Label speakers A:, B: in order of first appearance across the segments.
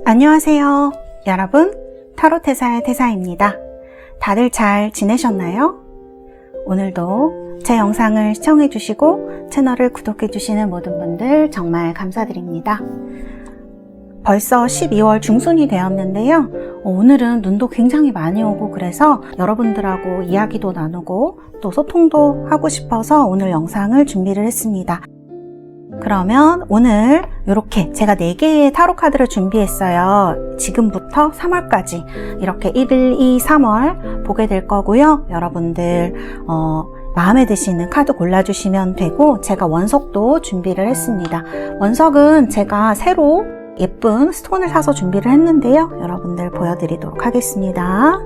A: 안녕하세요. 여러분, 타로테사의 태사입니다. 다들 잘 지내셨나요? 오늘도 제 영상을 시청해주시고 채널을 구독해주시는 모든 분들 정말 감사드립니다. 벌써 12월 중순이 되었는데요. 오늘은 눈도 굉장히 많이 오고 그래서 여러분들하고 이야기도 나누고 또 소통도 하고 싶어서 오늘 영상을 준비를 했습니다. 그러면 오늘 이렇게 제가 4개의 타로 카드를 준비했어요. 지금부터 3월까지 이렇게 1, 2, 3월 보게 될 거고요. 여러분들 마음에 드시는 카드 골라주시면 되고, 제가 원석도 준비를 했습니다. 원석은 제가 새로 예쁜 스톤을 사서 준비를 했는데요. 여러분들 보여드리도록 하겠습니다.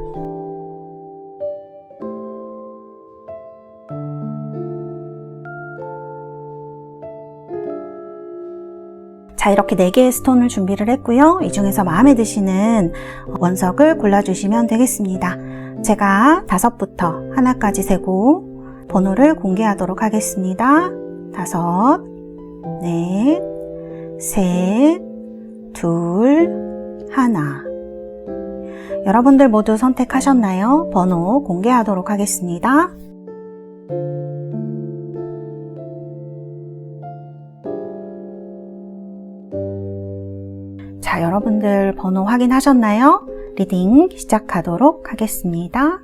A: 자, 이렇게 4개의 스톤을 준비를 했고요. 이 중에서 마음에 드시는 원석을 골라주시면 되겠습니다. 제가 5부터 하나까지 세고 번호를 공개하도록 하겠습니다. 5, 넷, 셋, 둘, 하나. 여러분들 모두 선택하셨나요? 번호 공개하도록 하겠습니다. 자, 여러분들 번호 확인하셨나요? 리딩 시작하도록 하겠습니다.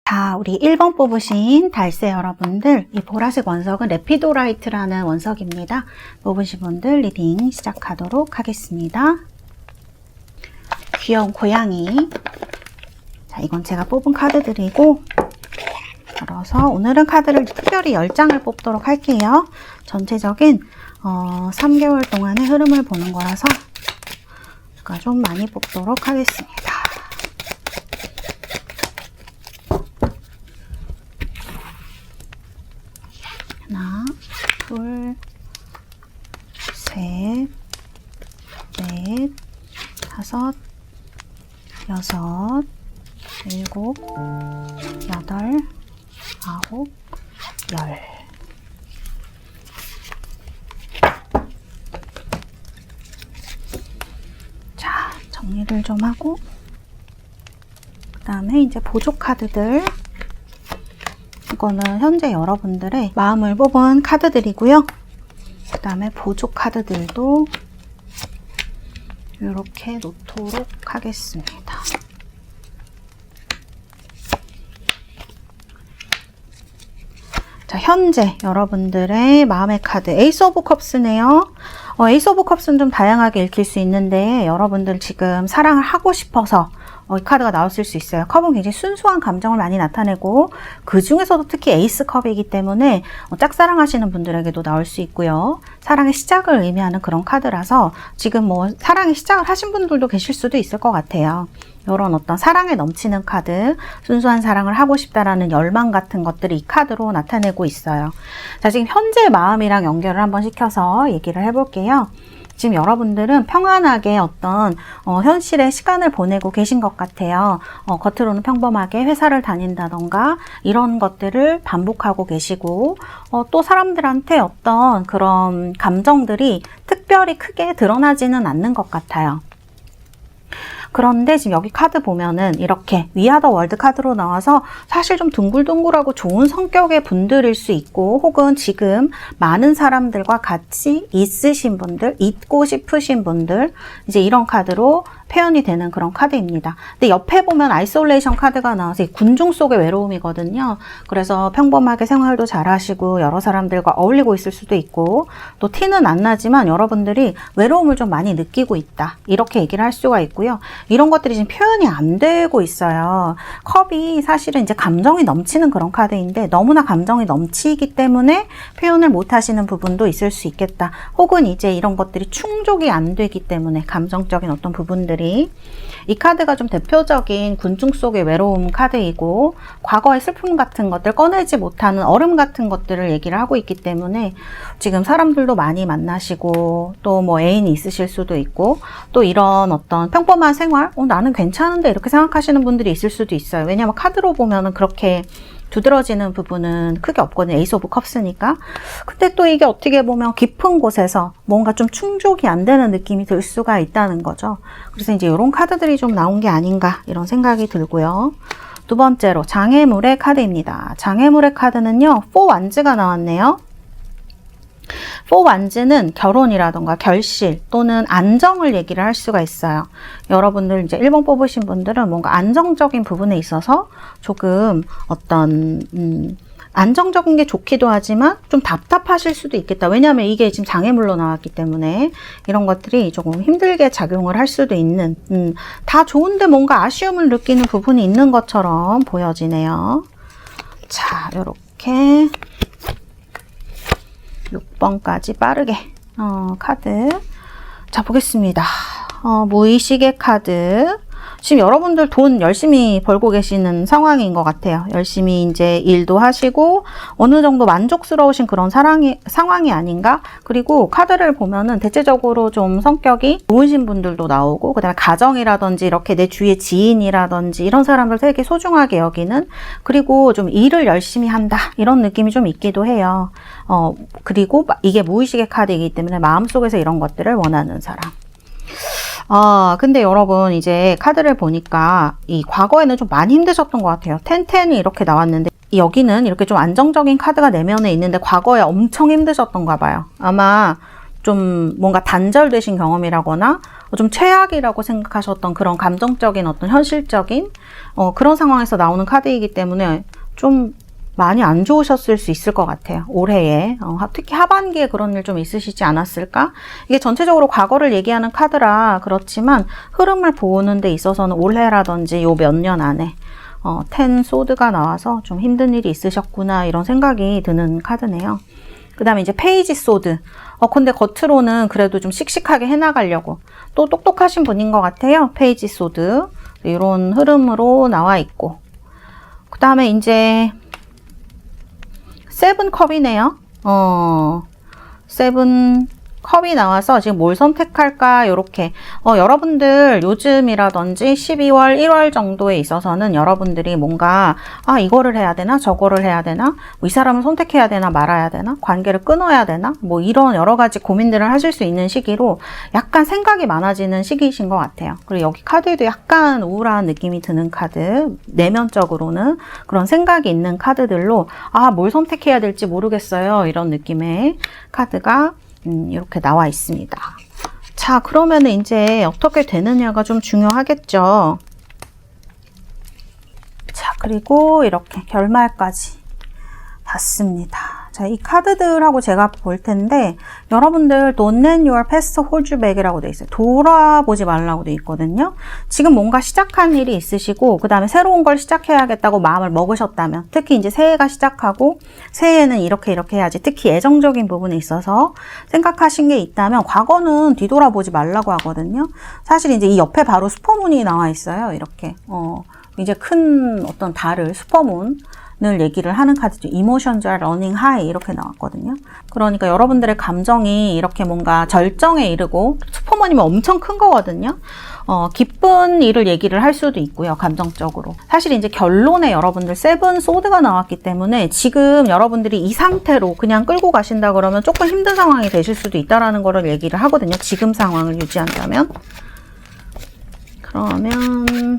A: 자, 우리 1번 뽑으신 달새 여러분들, 이 보라색 원석은 레피도라이트라는 원석입니다. 뽑으신 분들 리딩 시작하도록 하겠습니다. 귀여운 고양이. 자, 이건 제가 뽑은 카드들이고, 그래서 오늘은 카드를 특별히 10장을 뽑도록 할게요. 전체적인 3개월 동안의 흐름을 보는 거라서 제가 좀 많이 뽑도록 하겠습니다. 하나, 둘, 셋, 넷, 다섯, 여섯, 일곱, 여덟, 아홉, 열. 자, 정리를 좀 하고, 그 다음에 이제 보조 카드들. 이거는 현재 여러분들의 마음을 뽑은 카드들이고요. 그 다음에 보조 카드들도 이렇게 놓도록 하겠습니다. 자, 현재 여러분들의 마음의 카드 에이스 오브 컵스네요. 에이스 오브 컵스는 좀 다양하게 읽힐 수 있는데, 여러분들 지금 사랑을 하고 싶어서 이 카드가 나왔을 수 있어요. 컵은 굉장히 순수한 감정을 많이 나타내고, 그 중에서도 특히 에이스 컵이기 때문에 짝사랑하시는 분들에게도 나올 수 있고요. 사랑의 시작을 의미하는 그런 카드라서 지금 사랑의 시작을 하신 분들도 계실 수도 있을 것 같아요. 이런 어떤 사랑에 넘치는 카드, 순수한 사랑을 하고 싶다라는 열망 같은 것들이 이 카드로 나타내고 있어요. 자, 지금 현재 마음이랑 연결을 한번 시켜서 얘기를 해볼게요. 지금 여러분들은 평안하게 어떤 현실의 시간을 보내고 계신 것 같아요. 겉으로는 평범하게 회사를 다닌다던가 이런 것들을 반복하고 계시고, 또 사람들한테 어떤 그런 감정들이 특별히 크게 드러나지는 않는 것 같아요. 그런데 지금 여기 카드 보면은 이렇게 위아더 월드 카드로 나와서 사실 좀 둥글둥글하고 좋은 성격의 분들일 수 있고, 혹은 지금 많은 사람들과 같이 있으신 분들, 있고 싶으신 분들, 이제 이런 카드로 표현이 되는 그런 카드입니다. 근데 옆에 보면 아이솔레이션 카드가 나와서 이 군중 속의 외로움이거든요. 그래서 평범하게 생활도 잘 하시고 여러 사람들과 어울리고 있을 수도 있고, 또 티는 안 나지만 여러분들이 외로움을 좀 많이 느끼고 있다, 이렇게 얘기를 할 수가 있고요. 이런 것들이 지금 표현이 안 되고 있어요. 컵이 사실은 이제 감정이 넘치는 그런 카드인데, 너무나 감정이 넘치기 때문에 표현을 못 하시는 부분도 있을 수 있겠다. 혹은 이제 이런 것들이 충족이 안 되기 때문에 감정적인 어떤 부분들이, 이 카드가 좀 대표적인 군중 속의 외로움 카드이고, 과거의 슬픔 같은 것들, 꺼내지 못하는 얼음 같은 것들을 얘기를 하고 있기 때문에 지금 사람들도 많이 만나시고, 또 애인이 있으실 수도 있고, 또 이런 어떤 평범한 생활, 나는 괜찮은데 이렇게 생각하시는 분들이 있을 수도 있어요. 왜냐하면 카드로 보면은 그렇게 두드러지는 부분은 크게 없거든요. 에이스 오브 컵스니까. 근데 또 이게 어떻게 보면 깊은 곳에서 뭔가 좀 충족이 안 되는 느낌이 들 수가 있다는 거죠. 그래서 이제 이런 카드들이 좀 나온 게 아닌가 이런 생각이 들고요. 두 번째로 장애물의 카드입니다. 장애물의 카드는요. 4 완즈가 나왔네요. 4 완즈는 결혼이라던가 결실 또는 안정을 얘기를 할 수가 있어요. 여러분들 이제 1번 뽑으신 분들은 뭔가 안정적인 부분에 있어서 조금 어떤 안정적인 게 좋기도 하지만 좀 답답하실 수도 있겠다. 왜냐하면 이게 지금 장애물로 나왔기 때문에 이런 것들이 조금 힘들게 작용을 할 수도 있는 다 좋은데 뭔가 아쉬움을 느끼는 부분이 있는 것처럼 보여지네요. 자, 요렇게 6번까지 빠르게 카드 자 보겠습니다. 무의식의 카드. 지금 여러분들 돈 열심히 벌고 계시는 상황인 것 같아요. 열심히 이제 일도 하시고 어느 정도 만족스러우신 그런 상황이 아닌가? 그리고 카드를 보면은 대체적으로 좀 성격이 좋으신 분들도 나오고 그다음에 가정이라든지 이렇게 내 주위의 지인이라든지 이런 사람들 되게 소중하게 여기는 그리고 좀 일을 열심히 한다 이런 느낌이 좀 있기도 해요. 그리고 이게 무의식의 카드이기 때문에 마음속에서 이런 것들을 원하는 사람. 근데 여러분 이제 카드를 보니까 이 과거에는 좀 많이 힘드셨던 것 같아요. 10이 이렇게 나왔는데 여기는 이렇게 좀 안정적인 카드가 내면에 있는데 과거에 엄청 힘드셨던가 봐요. 아마 좀 뭔가 단절되신 경험이라거나 좀 최악이라고 생각하셨던 그런 감정적인 어떤 현실적인 그런 상황에서 나오는 카드이기 때문에 좀 많이 안 좋으셨을 수 있을 것 같아요. 올해에. 특히 하반기에 그런 일 좀 있으시지 않았을까? 이게 전체적으로 과거를 얘기하는 카드라 그렇지만 흐름을 보는 데 있어서는 올해라든지 요 몇 년 안에 10 소드가 나와서 좀 힘든 일이 있으셨구나 이런 생각이 드는 카드네요. 그 다음에 이제 페이지 소드. 근데 겉으로는 그래도 좀 씩씩하게 해나가려고 또 똑똑하신 분인 것 같아요. 페이지 소드. 이런 흐름으로 나와 있고. 그 다음에 이제 7컵이네요. 7컵이 나와서 지금 뭘 선택할까 요렇게 여러분들 요즘이라든지 12월 1월 정도에 있어서는 여러분들이 뭔가 이거를 해야 되나 저거를 해야 되나 이 사람을 선택해야 되나 말아야 되나 관계를 끊어야 되나 뭐 이런 여러 가지 고민들을 하실 수 있는 시기로 약간 생각이 많아지는 시기이신 것 같아요. 그리고 여기 카드에도 약간 우울한 느낌이 드는 카드, 내면적으로는 그런 생각이 있는 카드들로 뭘 선택해야 될지 모르겠어요 이런 느낌의 카드가 이렇게 나와 있습니다. 자, 그러면은 이제 어떻게 되느냐가 좀 중요하겠죠. 자, 그리고 이렇게 결말까지 봤습니다. 자, 이 카드들하고 제가 볼 텐데 여러분들 Don't let your past hold you back이라고 돼 있어요. 돌아보지 말라고 돼 있거든요. 지금 뭔가 시작한 일이 있으시고 그 다음에 새로운 걸 시작해야겠다고 마음을 먹으셨다면 특히 이제 새해가 시작하고 새해에는 이렇게 해야지 특히 애정적인 부분에 있어서 생각하신 게 있다면 과거는 뒤돌아보지 말라고 하거든요. 사실 이제 이 옆에 바로 슈퍼문이 나와 있어요. 이렇게 이제 큰 어떤 달을 슈퍼문 을 얘기를 하는 카드죠. Emotions are running high 이렇게 나왔거든요. 그러니까 여러분들의 감정이 이렇게 뭔가 절정에 이르고 슈퍼문이면 엄청 큰 거거든요. 기쁜 일을 얘기를 할 수도 있고요. 감정적으로. 사실 이제 결론에 여러분들 7 소드가 나왔기 때문에 지금 여러분들이 이 상태로 그냥 끌고 가신다 그러면 조금 힘든 상황이 되실 수도 있다라는 거를 얘기를 하거든요. 지금 상황을 유지한다면. 그러면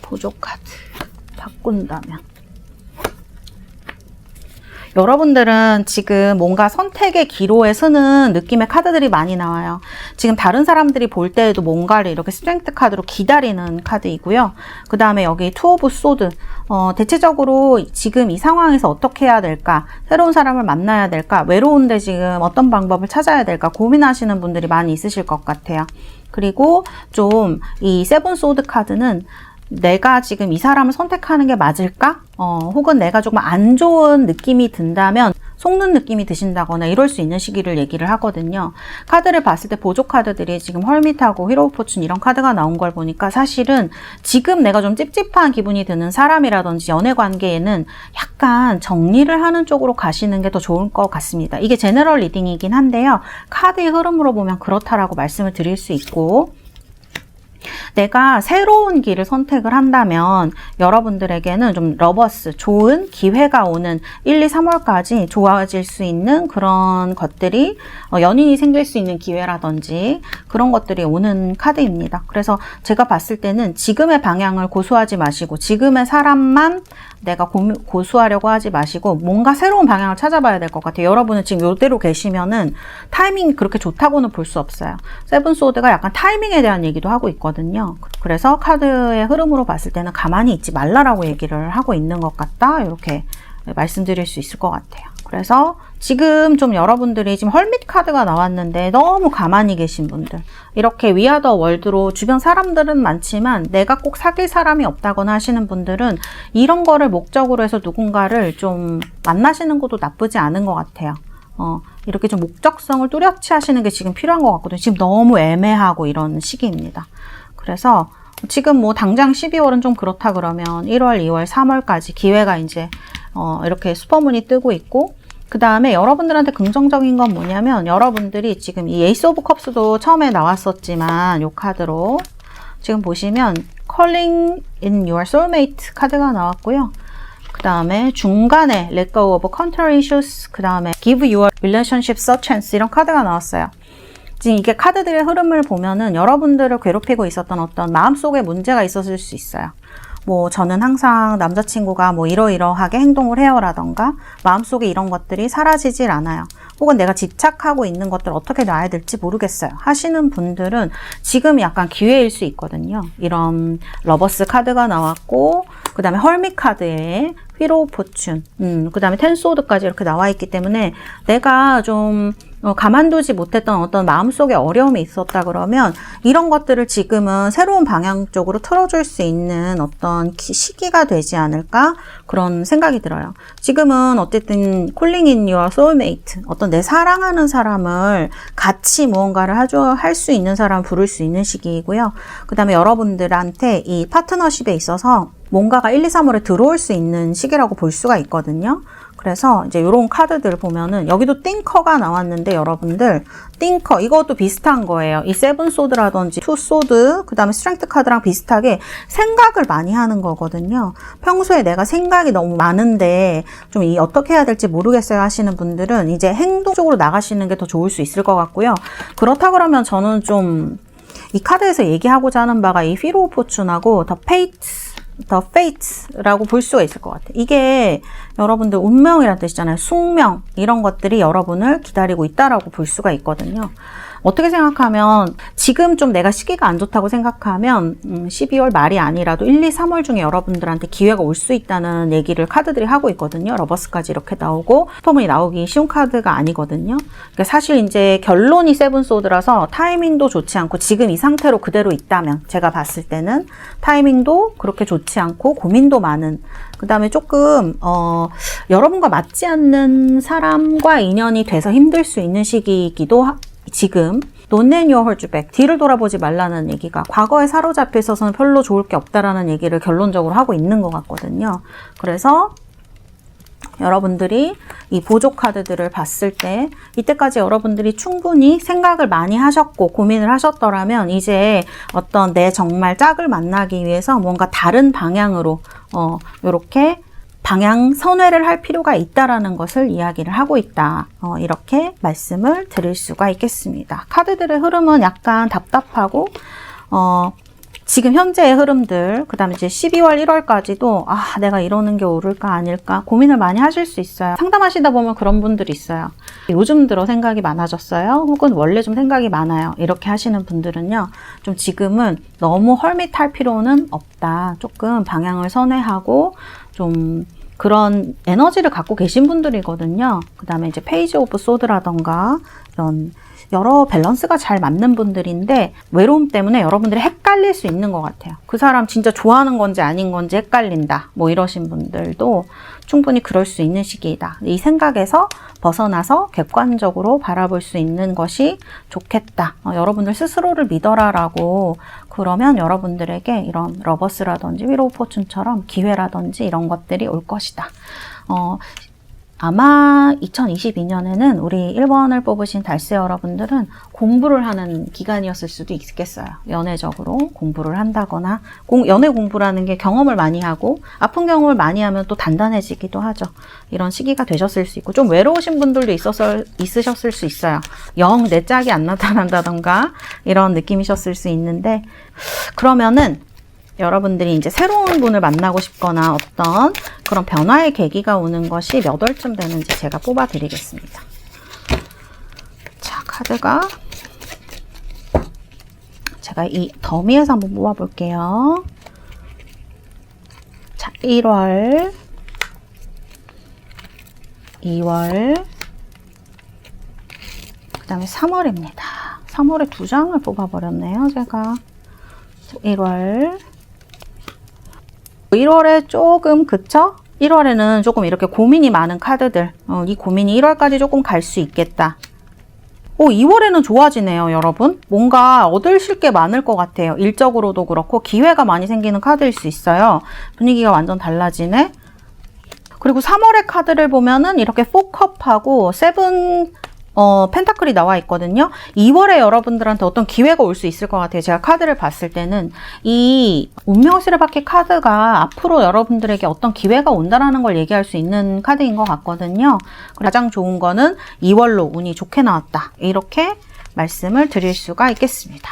A: 보조 카드 바꾼다면 여러분들은 지금 뭔가 선택의 기로에 서는 느낌의 카드들이 많이 나와요. 지금 다른 사람들이 볼 때에도 뭔가를 이렇게 스트렝스 카드로 기다리는 카드이고요. 그 다음에 여기 투 오브 소드 대체적으로 지금 이 상황에서 어떻게 해야 될까? 새로운 사람을 만나야 될까? 외로운데 지금 어떤 방법을 찾아야 될까? 고민하시는 분들이 많이 있으실 것 같아요. 그리고 좀 이 세븐 소드 카드는 내가 지금 이 사람을 선택하는 게 맞을까? 혹은 내가 조금 안 좋은 느낌이 든다면 속는 느낌이 드신다거나 이럴 수 있는 시기를 얘기를 하거든요. 카드를 봤을 때 보조 카드들이 지금 헐밋하고 히로 포춘 이런 카드가 나온 걸 보니까 사실은 지금 내가 좀 찝찝한 기분이 드는 사람이라든지 연애 관계에는 약간 정리를 하는 쪽으로 가시는 게 더 좋을 것 같습니다. 이게 제너럴 리딩이긴 한데요. 카드의 흐름으로 보면 그렇다라고 말씀을 드릴 수 있고 내가 새로운 길을 선택을 한다면 여러분들에게는 좀 러버스, 좋은 기회가 오는 1, 2, 3월까지 좋아질 수 있는 그런 것들이 연인이 생길 수 있는 기회라든지 그런 것들이 오는 카드입니다. 그래서 제가 봤을 때는 지금의 방향을 고수하지 마시고 지금의 사람만 내가 고수하려고 하지 마시고 뭔가 새로운 방향을 찾아봐야 될 것 같아요. 여러분은 지금 이대로 계시면은 타이밍이 그렇게 좋다고는 볼 수 없어요. 세븐 소드가 약간 타이밍에 대한 얘기도 하고 있거든요. 그래서 카드의 흐름으로 봤을 때는 가만히 있지 말라라고 얘기를 하고 있는 것 같다. 이렇게 말씀드릴 수 있을 것 같아요. 그래서 지금 좀 여러분들이 지금 헐밋 카드가 나왔는데 너무 가만히 계신 분들, 이렇게 위아더 월드로 주변 사람들은 많지만 내가 꼭 사귈 사람이 없다거나 하시는 분들은 이런 거를 목적으로 해서 누군가를 좀 만나시는 것도 나쁘지 않은 것 같아요. 이렇게 좀 목적성을 뚜렷이 하시는 게 지금 필요한 것 같거든요. 지금 너무 애매하고 이런 시기입니다. 그래서 지금 뭐 당장 12월은 좀 그렇다 그러면 1월, 2월, 3월까지 기회가 이제 이렇게 슈퍼문이 뜨고 있고, 그 다음에 여러분들한테 긍정적인 건 뭐냐면 여러분들이 지금 이 에이스 오브 컵스도 처음에 나왔었지만 이 카드로 지금 보시면 Calling in your soulmate 카드가 나왔고요. 그 다음에 중간에 Let go of control issues, 그 다음에 Give your relationships a chance 이런 카드가 나왔어요. 지금 이게 카드들의 흐름을 보면은 여러분들을 괴롭히고 있었던 어떤 마음속에 문제가 있었을 수 있어요. 뭐 저는 항상 남자친구가 뭐 이러이러하게 행동을 해요 라던가 마음속에 이런 것들이 사라지질 않아요. 혹은 내가 집착하고 있는 것들을 어떻게 놔야 될지 모르겠어요 하시는 분들은 지금 약간 기회일 수 있거든요. 이런 러버스 카드가 나왔고, 그 다음에 헐밋 카드에 휠 오브 포춘, 그 다음에 텐 소드까지 이렇게 나와 있기 때문에 내가 좀 가만두지 못했던 어떤 마음속에 어려움이 있었다 그러면 이런 것들을 지금은 새로운 방향 쪽으로 틀어줄 수 있는 어떤 시기가 되지 않을까 그런 생각이 들어요. 지금은 어쨌든 콜링 인 유어 소울메이트, 어떤 내 사랑하는 사람을 같이 무언가를 할 수 있는 사람 부를 수 있는 시기이고요. 그 다음에 여러분들한테 이 파트너십에 있어서 뭔가가 1, 2, 3월에 들어올 수 있는 시기라고 볼 수가 있거든요. 그래서 이제 이런 카드들 보면은 여기도 띵커가 나왔는데 여러분들 띵커 이것도 비슷한 거예요. 이 세븐 소드라든지 투 소드, 그 다음에 스트렝스 카드랑 비슷하게 생각을 많이 하는 거거든요. 평소에 내가 생각이 너무 많은데 좀 어떻게 해야 될지 모르겠어요 하시는 분들은 이제 행동적으로 나가시는 게 더 좋을 수 있을 것 같고요. 그렇다 그러면 저는 좀 이 카드에서 얘기하고자 하는 바가 이 휠 오브 포춘하고 더 fate라고 볼 수가 있을 것 같아요. 이게 여러분들 운명이라는 뜻이잖아요. 숙명 이런 것들이 여러분을 기다리고 있다라고 볼 수가 있거든요. 어떻게 생각하면 지금 좀 내가 시기가 안 좋다고 생각하면 12월 말이 아니라도 1, 2, 3월 중에 여러분들한테 기회가 올 수 있다는 얘기를 카드들이 하고 있거든요. 러버스까지 이렇게 나오고 슈퍼문이 나오기 쉬운 카드가 아니거든요. 그러니까 사실 이제 결론이 세븐 소드라서 타이밍도 좋지 않고 지금 이 상태로 그대로 있다면 제가 봤을 때는 타이밍도 그렇게 좋지 않고 고민도 많은, 그 다음에 조금 여러분과 맞지 않는 사람과 인연이 돼서 힘들 수 있는 시기이기도 지금 Don't let your hold you back, 뒤를 돌아보지 말라는 얘기가 과거에 사로잡혀 있어서는 별로 좋을 게 없다라는 얘기를 결론적으로 하고 있는 것 같거든요. 그래서 여러분들이 이 보조 카드들을 봤을 때 이때까지 여러분들이 충분히 생각을 많이 하셨고 고민을 하셨더라면 이제 어떤 내 정말 짝을 만나기 위해서 뭔가 다른 방향으로 이렇게 방향 선회를 할 필요가 있다라는 것을 이야기를 하고 있다. 이렇게 말씀을 드릴 수가 있겠습니다. 카드들의 흐름은 약간 답답하고 지금 현재의 흐름들, 그 다음에 이제 12월, 1월까지도 내가 이러는 게 옳을까 아닐까 고민을 많이 하실 수 있어요. 상담하시다 보면 그런 분들이 있어요. 요즘 들어 생각이 많아졌어요. 혹은 원래 좀 생각이 많아요. 이렇게 하시는 분들은요. 좀 지금은 너무 헐밋할 필요는 없다. 조금 방향을 선회하고 좀 그런 에너지를 갖고 계신 분들이거든요. 그 다음에 이제 페이지 오브 소드라던가 이런 여러 밸런스가 잘 맞는 분들인데 외로움 때문에 여러분들이 헷갈릴 수 있는 것 같아요. 그 사람 진짜 좋아하는 건지 아닌 건지 헷갈린다. 뭐 이러신 분들도 충분히 그럴 수 있는 시기이다. 이 생각에서 벗어나서 객관적으로 바라볼 수 있는 것이 좋겠다. 여러분들 스스로를 믿어라라고 그러면 여러분들에게 이런 러버스라든지 휠 오브 포춘처럼 기회라든지 이런 것들이 올 것이다. 아마 2022년에는 우리 1번을 뽑으신 달세 여러분들은 공부를 하는 기간이었을 수도 있겠어요. 연애적으로 공부를 한다거나, 연애 공부라는 게 경험을 많이 하고 아픈 경험을 많이 하면 또 단단해지기도 하죠. 이런 시기가 되셨을 수 있고, 좀 외로우신 분들도 있으셨을 수 있어요. 영 내 짝이 안 나타난다던가 이런 느낌이셨을 수 있는데, 그러면은 여러분들이 이제 새로운 분을 만나고 싶거나 어떤 그런 변화의 계기가 오는 것이 몇 월쯤 되는지 제가 뽑아 드리겠습니다. 자, 카드가 제가 이 더미에서 한번 뽑아 볼게요. 자, 1월, 2월, 그 다음에 3월입니다. 3월에 2장을 뽑아 버렸네요, 제가. 1월, 1월에 조금 그쵸? 1월에는 조금 이렇게 고민이 많은 카드들, 이 고민이 1월까지 조금 갈 수 있겠다. 2월에는 좋아지네요, 여러분. 뭔가 얻으실 게 많을 것 같아요. 일적으로도 그렇고 기회가 많이 생기는 카드일 수 있어요. 분위기가 완전 달라지네. 그리고 3월의 카드를 보면은 이렇게 4컵하고 7 펜타클이 나와 있거든요. 2월에 여러분들한테 어떤 기회가 올 수 있을 것 같아요. 제가 카드를 봤을 때는 이 운명 수레바퀴 카드가 앞으로 여러분들에게 어떤 기회가 온다라는 걸 얘기할 수 있는 카드인 것 같거든요. 가장 좋은 거는 2월로 운이 좋게 나왔다. 이렇게 말씀을 드릴 수가 있겠습니다.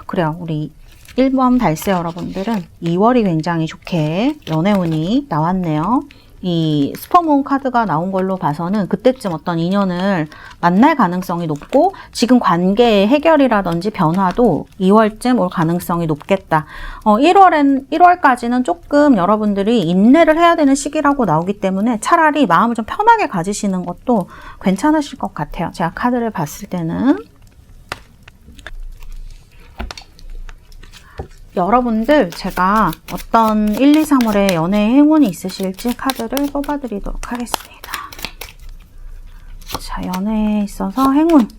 A: 그래요. 우리 1번 달세 여러분들은 2월이 굉장히 좋게 연애운이 나왔네요. 이 슈퍼문 카드가 나온 걸로 봐서는 그때쯤 어떤 인연을 만날 가능성이 높고, 지금 관계의 해결이라든지 변화도 2월쯤 올 가능성이 높겠다. 1월까지는 조금 여러분들이 인내를 해야 되는 시기라고 나오기 때문에 차라리 마음을 좀 편하게 가지시는 것도 괜찮으실 것 같아요. 제가 카드를 봤을 때는. 여러분들 제가 어떤 1, 2, 3월에 연애의 행운이 있으실지 카드를 뽑아드리도록 하겠습니다. 자, 연애에 있어서 행운.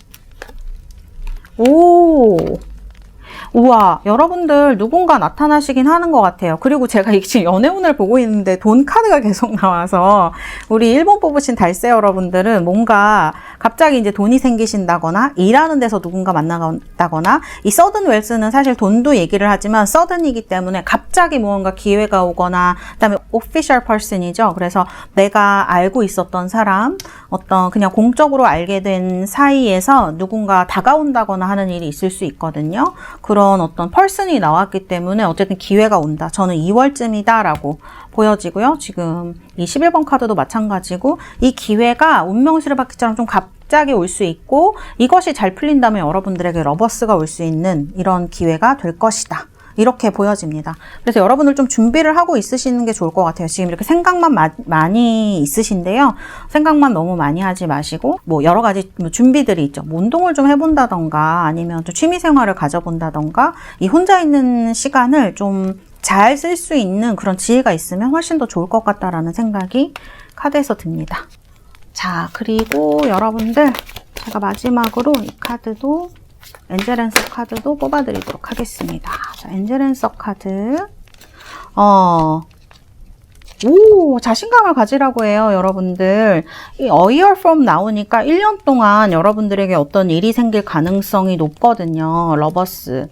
A: 우와, 여러분들 누군가 나타나시긴 하는 것 같아요. 그리고 제가 지금 연애운을 보고 있는데 돈 카드가 계속 나와서 우리 1번 뽑으신 달세 여러분들은 뭔가 갑자기 이제 돈이 생기신다거나 일하는 데서 누군가 만나다거나, 이 서든 웰스는 사실 돈도 얘기를 하지만 서든이기 때문에 갑자기 무언가 기회가 오거나, 그다음에 오피셜 퍼슨이죠. 그래서 내가 알고 있었던 사람, 어떤 그냥 공적으로 알게 된 사이에서 누군가 다가온다거나 하는 일이 있을 수 있거든요. 그런 어떤 펄슨이 나왔기 때문에 어쨌든 기회가 온다. 저는 2월쯤이다 라고 보여지고요. 지금 이 11번 카드도 마찬가지고, 이 기회가 운명수레바퀴처럼 좀 갑자기 올 수 있고, 이것이 잘 풀린다면 여러분들에게 러버스가 올 수 있는 이런 기회가 될 것이다. 이렇게 보여집니다. 그래서 여러분들 좀 준비를 하고 있으시는 게 좋을 것 같아요. 지금 이렇게 생각만 많이 있으신데요. 생각만 너무 많이 하지 마시고, 뭐 여러 가지 준비들이 있죠. 뭐 운동을 좀 해본다던가, 아니면 또 취미생활을 가져본다던가, 이 혼자 있는 시간을 좀 잘 쓸 수 있는 그런 지혜가 있으면 훨씬 더 좋을 것 같다라는 생각이 카드에서 듭니다. 자, 그리고 여러분들 제가 마지막으로 이 카드도, 엔젤앤서 카드도 뽑아드리도록 하겠습니다. 자, 엔젤앤서 카드. 자신감을 가지라고 해요, 여러분들. 이 A year from 나오니까 1년 동안 여러분들에게 어떤 일이 생길 가능성이 높거든요. 러버스.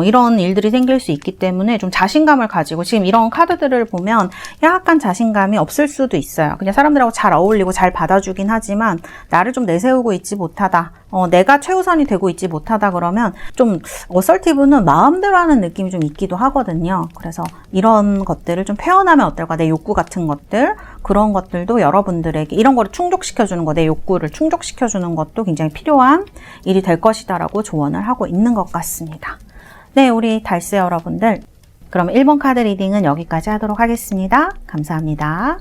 A: 이런 일들이 생길 수 있기 때문에 좀 자신감을 가지고, 지금 이런 카드들을 보면 약간 자신감이 없을 수도 있어요. 그냥 사람들하고 잘 어울리고 잘 받아주긴 하지만 나를 좀 내세우고 있지 못하다. 내가 최우선이 되고 있지 못하다 그러면 좀 어설티브는 마음대로 하는 느낌이 좀 있기도 하거든요. 그래서 이런 것들을 좀 표현하면 어떨까? 내 욕구 같은 것들, 그런 것들도 여러분들에게 이런 거를 충족시켜주는 거, 내 욕구를 충족시켜주는 것도 굉장히 필요한 일이 될 것이다 라고 조언을 하고 있는 것 같습니다. 네, 우리 달세 여러분들, 그럼 1번 카드 리딩은 여기까지 하도록 하겠습니다. 감사합니다.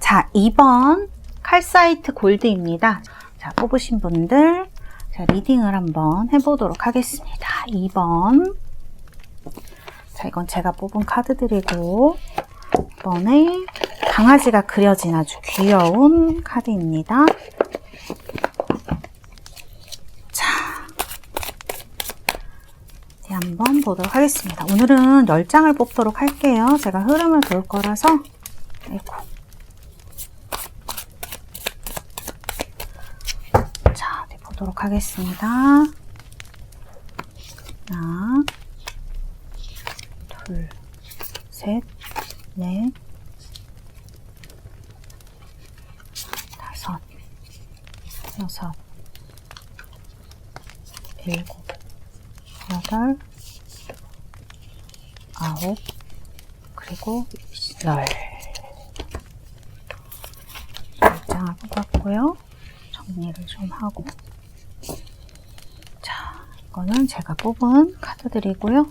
A: 자, 2번 칼사이트 골드입니다. 자, 뽑으신 분들, 자, 리딩을 한번 해보도록 하겠습니다. 2번. 자, 이건 제가 뽑은 카드들이고, 이번에 강아지가 그려진 아주 귀여운 카드입니다. 자, 어디 한번 보도록 하겠습니다. 오늘은 10장을 뽑도록 할게요. 제가 흐름을 볼 거라서. 아이고. 자, 네, 보도록 하겠습니다. 하나, 둘, 셋, 넷, 다섯, 여섯, 일곱, 여덟, 아홉, 그리고 열. 10장을 뽑았고요. 정리를 좀 하고. 자, 이거는 제가 뽑은 카드들이고요.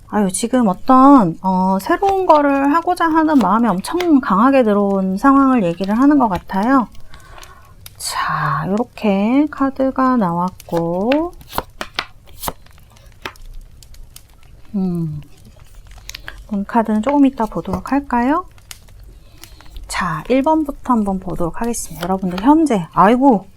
A: 아유, 지금 어떤 새로운 거를 하고자 하는 마음이 엄청 강하게 들어온 상황을 얘기를 하는 것 같아요. 자, 이렇게 카드가 나왔고, 본 카드는 조금 이따 보도록 할까요? 자, 1번부터 한번 보도록 하겠습니다. 여러분들 현재, 아이고,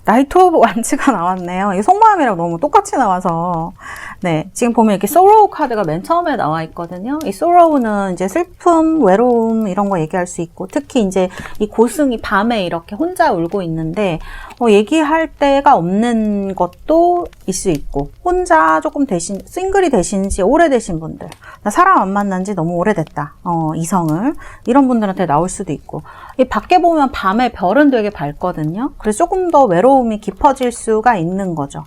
A: 나이트 오브 완즈가 나왔네요. 이 속마음이랑 너무 똑같이 나와서. 네, 지금 보면 이렇게 sorrow 카드가 맨 처음에 나와 있거든요. 이 sorrow는 이제 슬픔, 외로움 이런 거 얘기할 수 있고, 특히 이제 이 고승이 밤에 이렇게 혼자 울고 있는데 얘기할 데가 없는 것도 있을 수 있고, 혼자 조금 싱글이 되신 지 오래되신 분들, 나 사람 안 만난 지 너무 오래됐다, 이성을, 이런 분들한테 나올 수도 있고, 이 밖에 보면 밤에 별은 되게 밝거든요. 그래서 조금 더 외로움이 깊어질 수가 있는 거죠.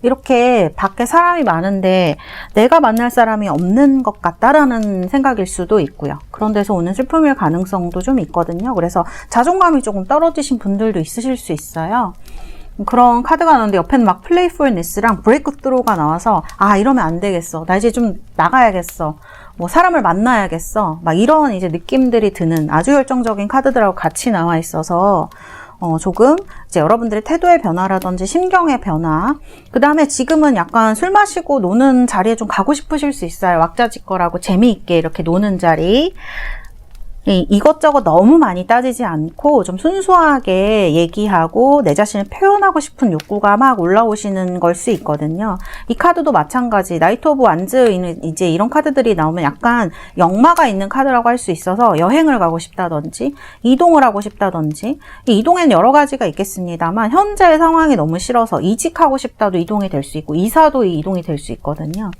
A: 이렇게 밖에 사람이 많은데 내가 만날 사람이 없는 것 같다라는 생각일 수도 있고요. 그런 데서 오는 슬픔일 가능성도 좀 있거든요. 그래서 자존감이 조금 떨어지신 분들도 있으실 수 있어요. 그런 카드가 나왔는데 옆에는 막 플레이풀니스랑 브레이크 스루가 나와서 아, 이러면 안 되겠어. 나 이제 좀 나가야겠어. 뭐 사람을 만나야겠어. 막 이런 이제 느낌들이 드는 아주 열정적인 카드들하고 같이 나와 있어서 조금 이제 여러분들의 태도의 변화라든지 심경의 변화, 그 다음에 지금은 약간 술 마시고 노는 자리에 좀 가고 싶으실 수 있어요. 왁자지껄하고 재미있게 이렇게 노는 자리. 이것저것 너무 많이 따지지 않고 좀 순수하게 얘기하고 내 자신을 표현하고 싶은 욕구가 막 올라오시는 걸 수 있거든요. 이 카드도 마찬가지. 나이트 오브 완즈는 이제 이런 카드들이 나오면 약간 역마가 있는 카드라고 할 수 있어서 여행을 가고 싶다든지 이동을 하고 싶다든지, 이동에는 여러 가지가 있겠습니다만 현재의 상황이 너무 싫어서 이직하고 싶다도 이동이 될 수 있고 이사도 이동이 될 수 있거든요.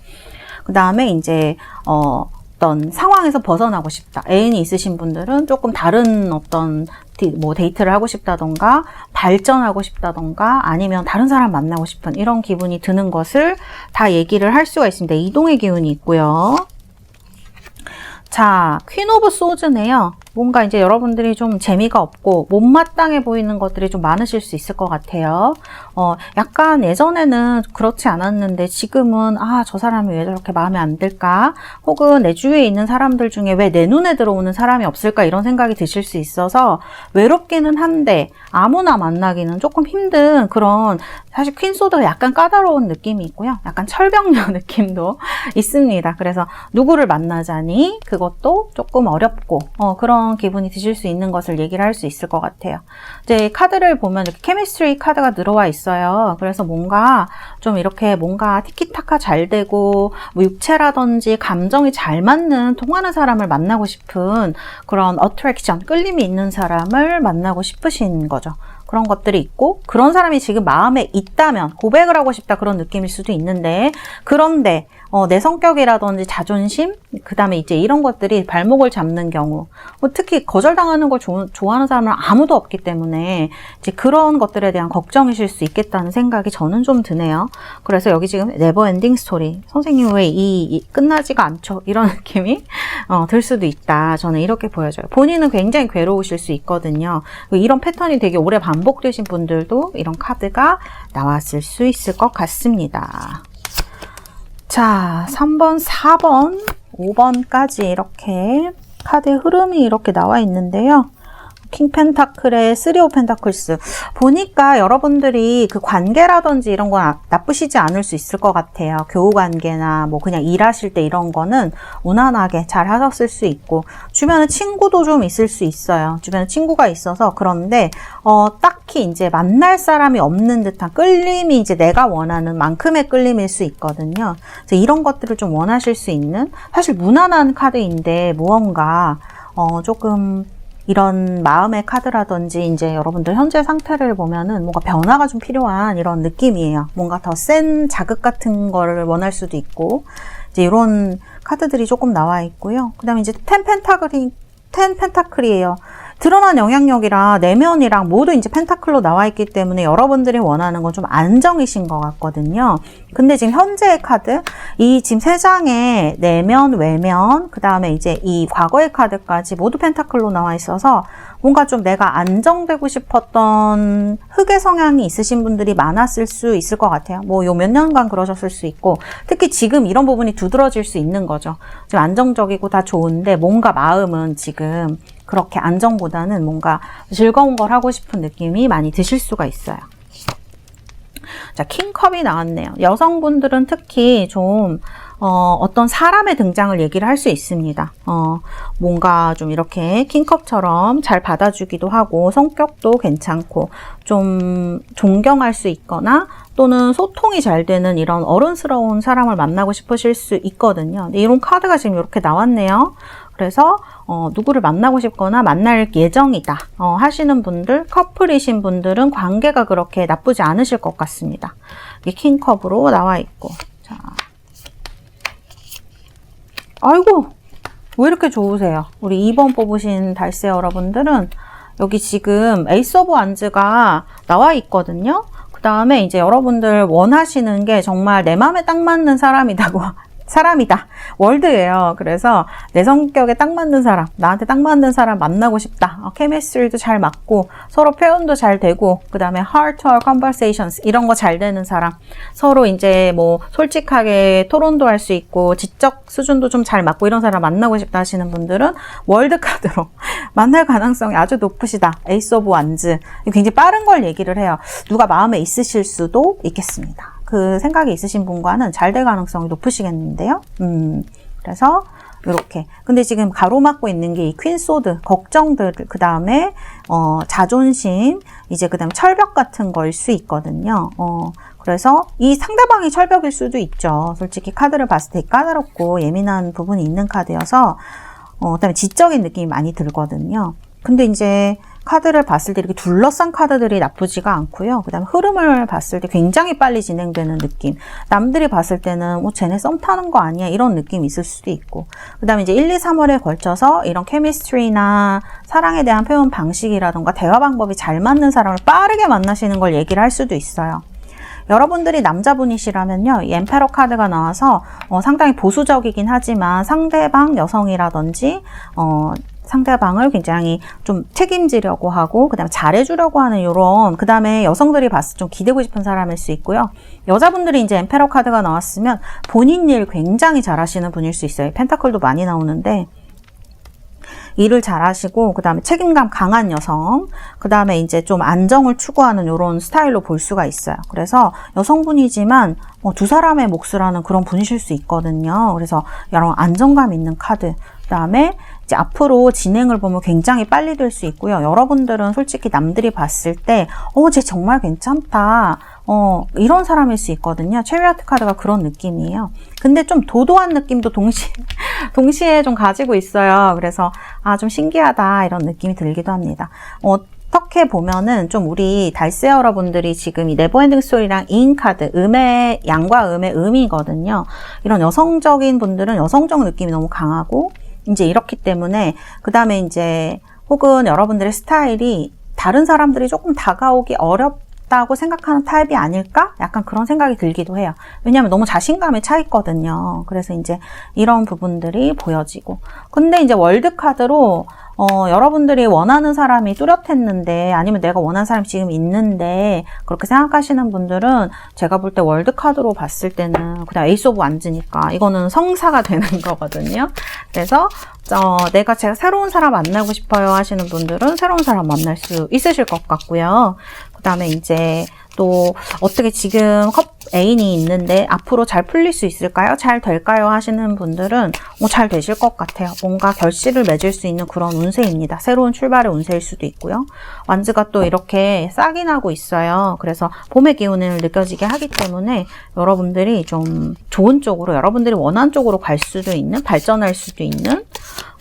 A: 그 다음에 이제 어떤 상황에서 벗어나고 싶다. 애인이 있으신 분들은 조금 다른 어떤 데이트를 하고 싶다던가 발전하고 싶다던가 아니면 다른 사람 만나고 싶은 이런 기분이 드는 것을 다 얘기를 할 수가 있습니다. 이동의 기운이 있고요. 자, 퀸 오브 소즈네요. 뭔가 이제 여러분들이 좀 재미가 없고 못마땅해 보이는 것들이 좀 많으실 수 있을 것 같아요. 약간 예전에는 그렇지 않았는데 지금은 저 사람이 왜 저렇게 마음에 안 들까? 혹은 내 주위에 있는 사람들 중에 왜 내 눈에 들어오는 사람이 없을까? 이런 생각이 드실 수 있어서 외롭기는 한데 아무나 만나기는 조금 힘든 그런, 사실 퀸소드가 약간 까다로운 느낌이 있고요. 약간 철벽녀 느낌도 있습니다. 그래서 누구를 만나자니 그것도 조금 어렵고 그런 기분이 드실 수 있는 것을 얘기를 할 수 있을 것 같아요. 이제 카드를 보면 이렇게 케미스트리 카드가 들어와 있어요. 그래서 뭔가 좀 이렇게 뭔가 티키타카 잘 되고 뭐 육체라든지 감정이 잘 맞는 통하는 사람을 만나고 싶은 그런 어트랙션, 끌림이 있는 사람을 만나고 싶으신 거죠. 그런 것들이 있고, 그런 사람이 지금 마음에 있다면 고백을 하고 싶다 그런 느낌일 수도 있는데, 그런데 내 성격이라든지 자존심, 그 다음에 이제 이런 것들이 발목을 잡는 경우, 특히 거절당하는 걸 좋아하는 사람은 아무도 없기 때문에 이제 그런 것들에 대한 걱정이실 수 있겠다는 생각이 저는 좀 드네요. 그래서 여기 지금 네버 엔딩 스토리, 선생님 왜 이 끝나지가 않죠? 이런 느낌이 들 수도 있다. 저는 이렇게 보여져요. 본인은 굉장히 괴로우실 수 있거든요. 이런 패턴이 되게 오래 반복되신 분들도 이런 카드가 나왔을 수 있을 것 같습니다. 자, 3번, 4번, 5번까지 이렇게 카드의 흐름이 이렇게 나와 있는데요. 킹 펜타클의 3 오브 펜타클스. 보니까 여러분들이 그 관계라든지 이런 건 나쁘시지 않을 수 있을 것 같아요. 교우 관계나 뭐 그냥 일하실 때 이런 거는 무난하게 잘 하셨을 수 있고, 주변에 친구도 좀 있을 수 있어요. 주변에 친구가 있어서. 그런데 딱히 이제 만날 사람이 없는 듯한 끌림이 이제 내가 원하는 만큼의 끌림일 수 있거든요. 그래서 이런 것들을 좀 원하실 수 있는, 사실 무난한 카드인데 무언가 조금 이런 마음의 카드라든지 이제 여러분들 현재 상태를 보면은 뭔가 변화가 좀 필요한 이런 느낌이에요. 뭔가 더 센 자극 같은 거를 원할 수도 있고, 이제 이런 카드들이 조금 나와 있고요. 그 다음에 이제 10 펜타클이에요. 드러난 영향력이랑 내면이랑 모두 이제 펜타클로 나와 있기 때문에 여러분들이 원하는 건 좀 안정이신 것 같거든요. 근데 지금 현재의 카드, 이 지금 3장의 내면, 외면, 그 다음에 이제 이 과거의 카드까지 모두 펜타클로 나와 있어서 뭔가 좀 내가 안정되고 싶었던 흑의 성향이 있으신 분들이 많았을 수 있을 것 같아요. 뭐 요 몇 년간 그러셨을 수 있고, 특히 지금 이런 부분이 두드러질 수 있는 거죠. 지금 안정적이고 다 좋은데 뭔가 마음은 지금 그렇게 안정보다는 뭔가 즐거운 걸 하고 싶은 느낌이 많이 드실 수가 있어요. 자, 킹컵이 나왔네요. 여성분들은 특히 좀 어떤 사람의 등장을 얘기를 할 수 있습니다. 뭔가 좀 이렇게 킹컵처럼 잘 받아주기도 하고 성격도 괜찮고 좀 존경할 수 있거나 또는 소통이 잘 되는 이런 어른스러운 사람을 만나고 싶으실 수 있거든요. 근데 이런 카드가 지금 이렇게 나왔네요. 그래서 누구를 만나고 싶거나 만날 예정이다 하시는 분들, 커플이신 분들은 관계가 그렇게 나쁘지 않으실 것 같습니다. 이게 킹컵으로 나와 있고, 자, 아이고 왜 이렇게 좋으세요? 우리 2번 뽑으신 달세 여러분들은 여기 지금 에이스 오브 완즈가 나와 있거든요. 그 다음에 이제 여러분들 원하시는 게 정말 내 마음에 딱 맞는 사람이다. 월드예요. 그래서 내 성격에 딱 맞는 사람, 나한테 딱 맞는 사람 만나고 싶다. 케미스트리도 잘 맞고 서로 표현도 잘 되고, 그 다음에 heart-to-heart conversations 이런 거 잘 되는 사람, 서로 이제 뭐 솔직하게 토론도 할 수 있고 지적 수준도 좀 잘 맞고 이런 사람 만나고 싶다 하시는 분들은 월드 카드로 만날 가능성이 아주 높으시다. 에이스 오브 완즈. 굉장히 빠른 걸 얘기를 해요. 누가 마음에 있으실 수도 있겠습니다. 그 생각이 있으신 분과는 잘 될 가능성이 높으시겠는데요. 그래서 이렇게. 근데 지금 가로막고 있는 게 이 퀸 소드, 걱정들, 그 다음에 자존심, 이제 그 다음에 철벽 같은 거일 수 있거든요. 그래서 이 상대방이 철벽일 수도 있죠. 솔직히 카드를 봤을 때 까다롭고 예민한 부분이 있는 카드여서 그다음에 지적인 느낌이 많이 들거든요. 근데 이제 카드를 봤을 때 이렇게 둘러싼 카드들이 나쁘지가 않고요. 그 다음에 흐름을 봤을 때 굉장히 빨리 진행되는 느낌. 남들이 봤을 때는 쟤네 썸 타는 거 아니야? 이런 느낌이 있을 수도 있고. 그 다음에 이제 1, 2, 3월에 걸쳐서 이런 케미스트리나 사랑에 대한 표현 방식이라던가 대화 방법이 잘 맞는 사람을 빠르게 만나시는 걸 얘기를 할 수도 있어요. 여러분들이 남자분이시라면요, 이 엠페러 카드가 나와서 상당히 보수적이긴 하지만 상대방 여성이라든지 상대방을 굉장히 좀 책임지려고 하고, 그 다음에 잘해주려고 하는 요런, 그 다음에 여성들이 봤을 때 좀 기대고 싶은 사람일 수 있고요. 여자분들이 이제 엠페러 카드가 나왔으면 본인 일 굉장히 잘하시는 분일 수 있어요. 펜타클도 많이 나오는데, 일을 잘하시고, 그 다음에 책임감 강한 여성, 그 다음에 이제 좀 안정을 추구하는 이런 스타일로 볼 수가 있어요. 그래서 여성분이지만 두 사람의 몫을 하는 그런 분이실 수 있거든요. 그래서 여러 안정감 있는 카드, 그 다음에 이제 앞으로 진행을 보면 굉장히 빨리 될 수 있고요. 여러분들은 솔직히 남들이 봤을 때 쟤 정말 괜찮다, 이런 사람일 수 있거든요. 체리어트 카드가 그런 느낌이에요. 근데 좀 도도한 느낌도 동시에 좀 가지고 있어요. 그래서 좀 신기하다 이런 느낌이 들기도 합니다. 어떻게 보면은 좀 우리 달세 여러분들이 지금 이 네버엔딩 스토리랑 인 카드, 음의 양과 음의 음이거든요. 이런 여성적인 분들은 여성적 느낌이 너무 강하고, 이제 이렇기 때문에, 그 다음에 이제 혹은 여러분들의 스타일이 다른 사람들이 조금 다가오기 있다고 생각하는 타입이 아닐까? 약간 그런 생각이 들기도 해요. 왜냐하면 너무 자신감에 차 있거든요. 그래서 이제 이런 부분들이 보여지고. 근데 이제 월드카드로 여러분들이 원하는 사람이 뚜렷했는데, 아니면 내가 원하는 사람이 지금 있는데, 그렇게 생각하시는 분들은 제가 볼 때 월드카드로 봤을 때는 그냥 에이스 오브 완즈니까 이거는 성사가 되는 거거든요. 그래서 제가 새로운 사람 만나고 싶어요 하시는 분들은 새로운 사람 만날 수 있으실 것 같고요. 그 다음에 이제 또 어떻게 지금 애인이 있는데 앞으로 잘 풀릴 수 있을까요? 잘 될까요? 하시는 분들은 잘 되실 것 같아요. 뭔가 결실을 맺을 수 있는 그런 운세입니다. 새로운 출발의 운세일 수도 있고요. 완즈가 또 이렇게 싹이 나고 있어요. 그래서 봄의 기운을 느껴지게 하기 때문에 여러분들이 좀 좋은 쪽으로, 여러분들이 원하는 쪽으로 갈 수도 있는, 발전할 수도 있는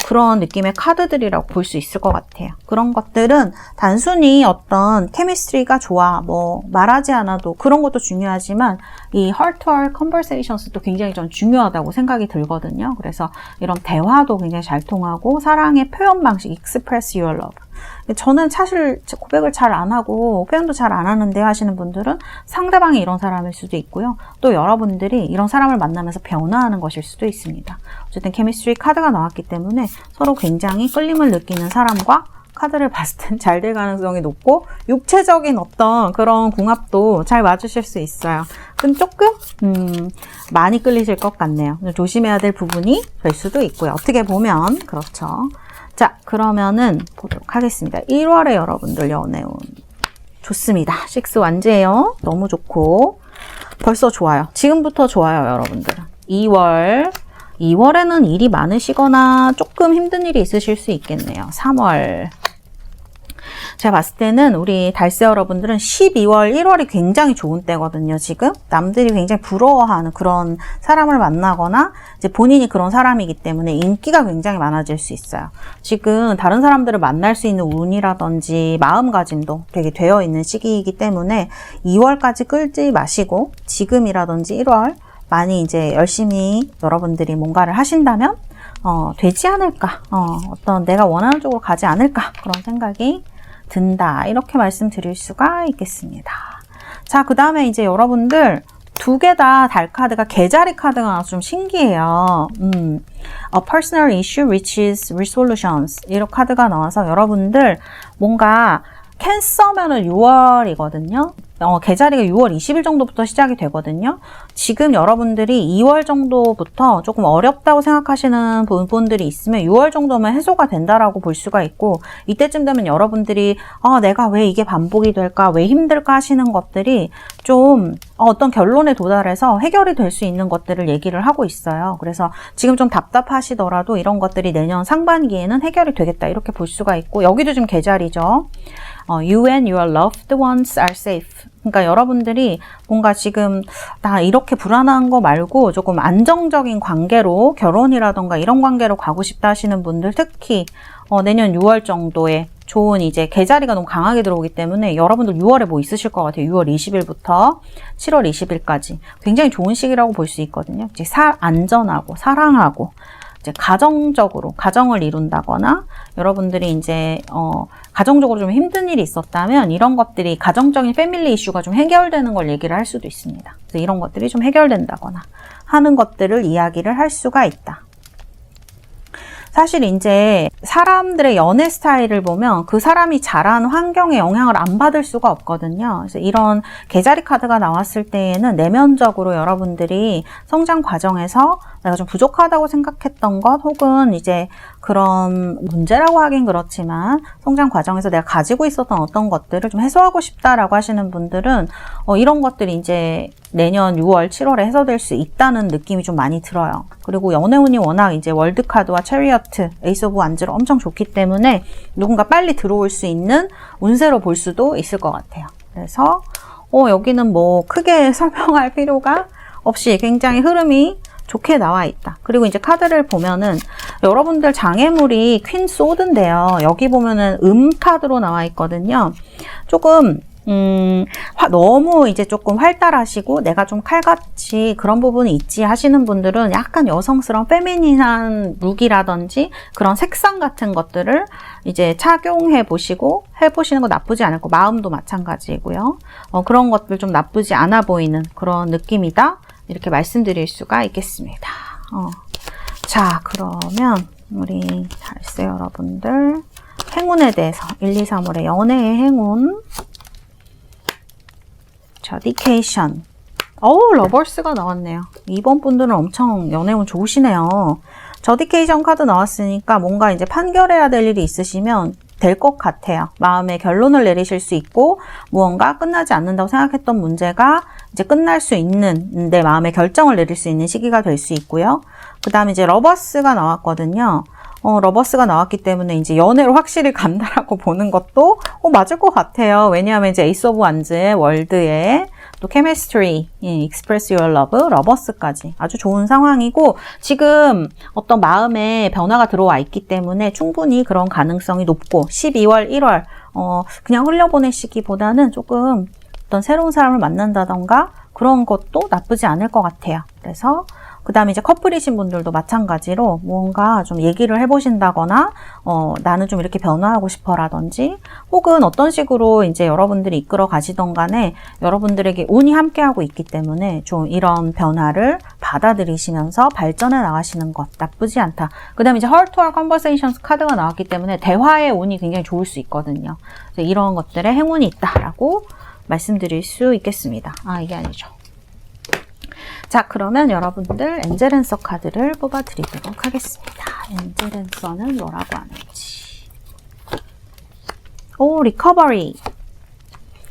A: 그런 느낌의 카드들이라고 볼 수 있을 것 같아요. 그런 것들은 단순히 어떤 케미스트리가 좋아, 말하지 않아도 그런 것도 중요하지만 이 heart to heart conversations도 굉장히 좀 중요하다고 생각이 들거든요. 그래서 이런 대화도 굉장히 잘 통하고 사랑의 표현 방식, express your love. 저는 사실 고백을 잘 안 하고 표현도 잘 안 하는데 하시는 분들은 상대방이 이런 사람일 수도 있고요. 또 여러분들이 이런 사람을 만나면서 변화하는 것일 수도 있습니다. 어쨌든 케미스트리 카드가 나왔기 때문에 서로 굉장히 끌림을 느끼는 사람과 카드를 봤을 땐 잘 될 가능성이 높고 육체적인 어떤 그런 궁합도 잘 맞으실 수 있어요. 그럼 조금 많이 끌리실 것 같네요. 조심해야 될 부분이 될 수도 있고요. 어떻게 보면 그렇죠. 자, 그러면은 보도록 하겠습니다. 1월에 여러분들 연애운 좋습니다. 6 완제예요. 너무 좋고 벌써 좋아요. 지금부터 좋아요, 여러분들은. 2월에는 일이 많으시거나 조금 힘든 일이 있으실 수 있겠네요. 3월. 제가 봤을 때는 우리 달세 여러분들은 12월, 1월이 굉장히 좋은 때거든요, 지금. 남들이 굉장히 부러워하는 그런 사람을 만나거나, 이제 본인이 그런 사람이기 때문에 인기가 굉장히 많아질 수 있어요. 지금 다른 사람들을 만날 수 있는 운이라든지 마음가짐도 되게 되어 있는 시기이기 때문에 2월까지 끌지 마시고, 지금이라든지 1월, 많이 이제 열심히 여러분들이 뭔가를 하신다면, 되지 않을까, 어떤 내가 원하는 쪽으로 가지 않을까, 그런 생각이 든다. 이렇게 말씀드릴 수가 있겠습니다. 자, 그 다음에 이제 여러분들 두 개 다 달 카드가 개자리 카드가 나와서 좀 신기해요. A personal issue reaches resolutions. 이런 카드가 나와서 여러분들 뭔가 캔서면은 6월이거든요. 개자리가 6월 20일 정도부터 시작이 되거든요. 지금 여러분들이 2월 정도부터 조금 어렵다고 생각하시는 부분들이 있으면 6월 정도면 해소가 된다라고 볼 수가 있고, 이때쯤 되면 여러분들이 내가 왜 이게 반복이 될까, 왜 힘들까 하시는 것들이 좀 어떤 결론에 도달해서 해결이 될 수 있는 것들을 얘기를 하고 있어요. 그래서 지금 좀 답답하시더라도 이런 것들이 내년 상반기에는 해결이 되겠다, 이렇게 볼 수가 있고, 여기도 좀 계절이죠. You and your loved ones are safe. 그러니까 여러분들이 뭔가 지금 나 이렇게 불안한 거 말고 조금 안정적인 관계로, 결혼이라던가 이런 관계로 가고 싶다 하시는 분들, 특히 내년 6월 정도에 좋은 이제 계자리가 너무 강하게 들어오기 때문에 여러분들 6월에 뭐 있으실 것 같아요. 6월 20일부터 7월 20일까지 굉장히 좋은 시기라고 볼 수 있거든요. 이제 안전하고 사랑하고 이제 가정적으로 가정을 이룬다거나, 여러분들이 이제 가정적으로 좀 힘든 일이 있었다면 이런 것들이 가정적인 패밀리 이슈가 좀 해결되는 걸 얘기를 할 수도 있습니다. 그래서 이런 것들이 좀 해결된다거나 하는 것들을 이야기를 할 수가 있다. 사실 이제 사람들의 연애 스타일을 보면 그 사람이 자란 환경에 영향을 안 받을 수가 없거든요. 그래서 이런 개자리 카드가 나왔을 때에는 내면적으로 여러분들이 성장 과정에서 내가 좀 부족하다고 생각했던 것, 혹은 이제 그런 문제라고 하긴 그렇지만 성장 과정에서 내가 가지고 있었던 어떤 것들을 좀 해소하고 싶다라고 하시는 분들은 이런 것들이 이제 내년 6월, 7월에 해소될 수 있다는 느낌이 좀 많이 들어요. 그리고 연애운이 워낙 이제 월드카드와 체리어트, 에이스 오브 완즈로 엄청 좋기 때문에 누군가 빨리 들어올 수 있는 운세로 볼 수도 있을 것 같아요. 그래서 여기는 뭐 크게 설명할 필요가 없이 굉장히 흐름이 좋게 나와 있다. 그리고 이제 카드를 보면은 여러분들 장애물이 퀸 소드인데요. 여기 보면은 카드로 나와 있거든요. 조금 너무 이제 조금 활달하시고 내가 좀 칼같이 그런 부분이 있지 하시는 분들은 약간 여성스러운 페미닌한 룩이라든지 그런 색상 같은 것들을 이제 착용해 보시고 해보시는 거 나쁘지 않을 거. 마음도 마찬가지고요. 그런 것들 좀 나쁘지 않아 보이는 그런 느낌이다. 이렇게 말씀드릴 수가 있겠습니다. 자, 그러면 우리 달세 여러분들 행운에 대해서 1, 2, 3월의 연애의 행운. 자, 디케이션. 러버스가 나왔네요. 이번 분들은 엄청 연애운 좋으시네요. 저디케이션 카드 나왔으니까 뭔가 이제 판결해야 될 일이 있으시면 될 것 같아요. 마음의 결론을 내리실 수 있고 무언가 끝나지 않는다고 생각했던 문제가 이제 끝날 수 있는 내 마음의 결정을 내릴 수 있는 시기가 될 수 있고요. 그 다음에 이제 러버스가 나왔거든요. 러버스가 나왔기 때문에 이제 연애로 확실히 간다라고 보는 것도 맞을 것 같아요. 왜냐하면 이제 에이스 오브 완즈의 월드에 또 케미스트리, 익스프레스 유어 러브, 러버스까지 아주 좋은 상황이고 지금 어떤 마음에 변화가 들어와 있기 때문에 충분히 그런 가능성이 높고 12월, 1월 그냥 흘려보내시기보다는 조금 어떤 새로운 사람을 만난다던가 그런 것도 나쁘지 않을 것 같아요. 그래서 그 다음에 이제 커플이신 분들도 마찬가지로 뭔가 좀 얘기를 해보신다거나, 나는 좀 이렇게 변화하고 싶어 라든지, 혹은 어떤 식으로 이제 여러분들이 이끌어 가시던 간에 여러분들에게 운이 함께하고 있기 때문에 좀 이런 변화를 받아들이시면서 발전해 나가시는 것 나쁘지 않다. 그 다음에 이제 Heart to Heart Conversations 카드가 나왔기 때문에 대화의 운이 굉장히 좋을 수 있거든요. 그래서 이런 것들에 행운이 있다라고 말씀드릴 수 있겠습니다. 이게 아니죠. 자, 그러면 여러분들 엔젤앤서 카드를 뽑아드리도록 하겠습니다. 엔젤앤서는 뭐라고 하는지. 리커버리.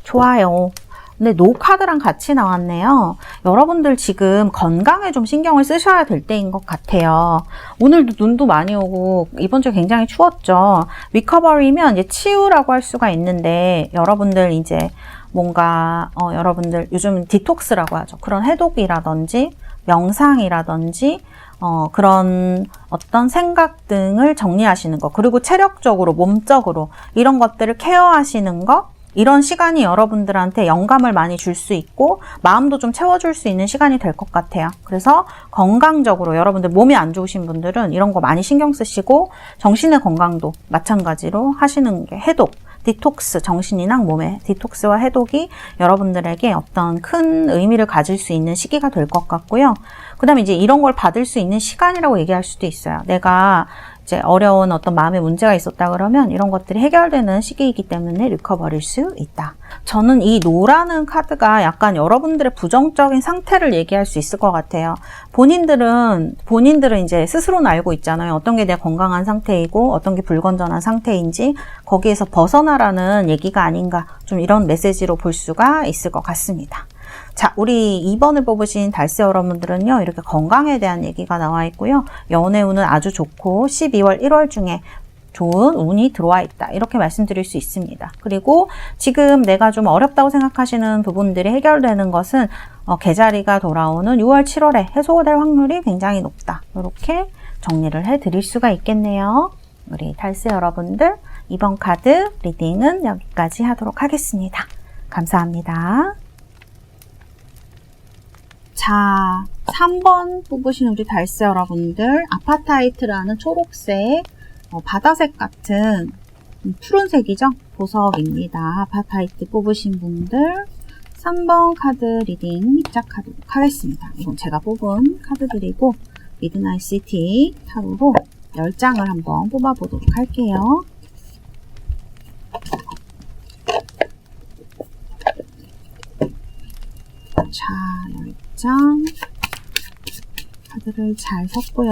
A: 좋아요. 근데 노 카드랑 같이 나왔네요. 여러분들 지금 건강에 좀 신경을 쓰셔야 될 때인 것 같아요. 오늘도 눈도 많이 오고 이번 주에 굉장히 추웠죠. 리커버리면 이제 치유라고 할 수가 있는데 여러분들 이제 뭔가 여러분들 요즘 디톡스라고 하죠. 그런 해독이라든지 명상이라든지 그런 어떤 생각 등을 정리하시는 거, 그리고 체력적으로 몸적으로 이런 것들을 케어하시는 거, 이런 시간이 여러분들한테 영감을 많이 줄 수 있고 마음도 좀 채워줄 수 있는 시간이 될 것 같아요. 그래서 건강적으로 여러분들 몸이 안 좋으신 분들은 이런 거 많이 신경 쓰시고 정신의 건강도 마찬가지로 하시는 게 해독, 디톡스, 정신이랑 몸의 디톡스와 해독이 여러분들에게 어떤 큰 의미를 가질 수 있는 시기가 될 것 같고요. 그 다음에 이제 이런 걸 받을 수 있는 시간이라고 얘기할 수도 있어요. 내가 이제 어려운 어떤 마음의 문제가 있었다 그러면 이런 것들이 해결되는 시기이기 때문에 리커버릴 수 있다. 저는 이 노라는 카드가 약간 여러분들의 부정적인 상태를 얘기할 수 있을 것 같아요. 본인들은 이제 스스로는 알고 있잖아요. 어떤 게 내 건강한 상태이고 어떤 게 불건전한 상태인지 거기에서 벗어나라는 얘기가 아닌가, 좀 이런 메시지로 볼 수가 있을 것 같습니다. 자, 우리 2번을 뽑으신 달세 여러분들은요, 이렇게 건강에 대한 얘기가 나와 있고요. 연애운은 아주 좋고 12월, 1월 중에 좋은 운이 들어와 있다. 이렇게 말씀드릴 수 있습니다. 그리고 지금 내가 좀 어렵다고 생각하시는 부분들이 해결되는 것은 계자리가 돌아오는 6월, 7월에 해소될 확률이 굉장히 높다. 이렇게 정리를 해드릴 수가 있겠네요. 우리 달세 여러분들, 이번 카드 리딩은 여기까지 하도록 하겠습니다. 감사합니다. 자, 3번 뽑으신 우리 달세 여러분들, 아파타이트라는 초록색, 바다색 같은 푸른색이죠? 보석입니다. 아파타이트 뽑으신 분들 3번 카드 리딩 시작하도록 하겠습니다. 이건 제가 뽑은 카드들이고 미드나잇 시티 타로로 10장을 한번 뽑아보도록 할게요. 자, 10장 카드를 잘 섞고요.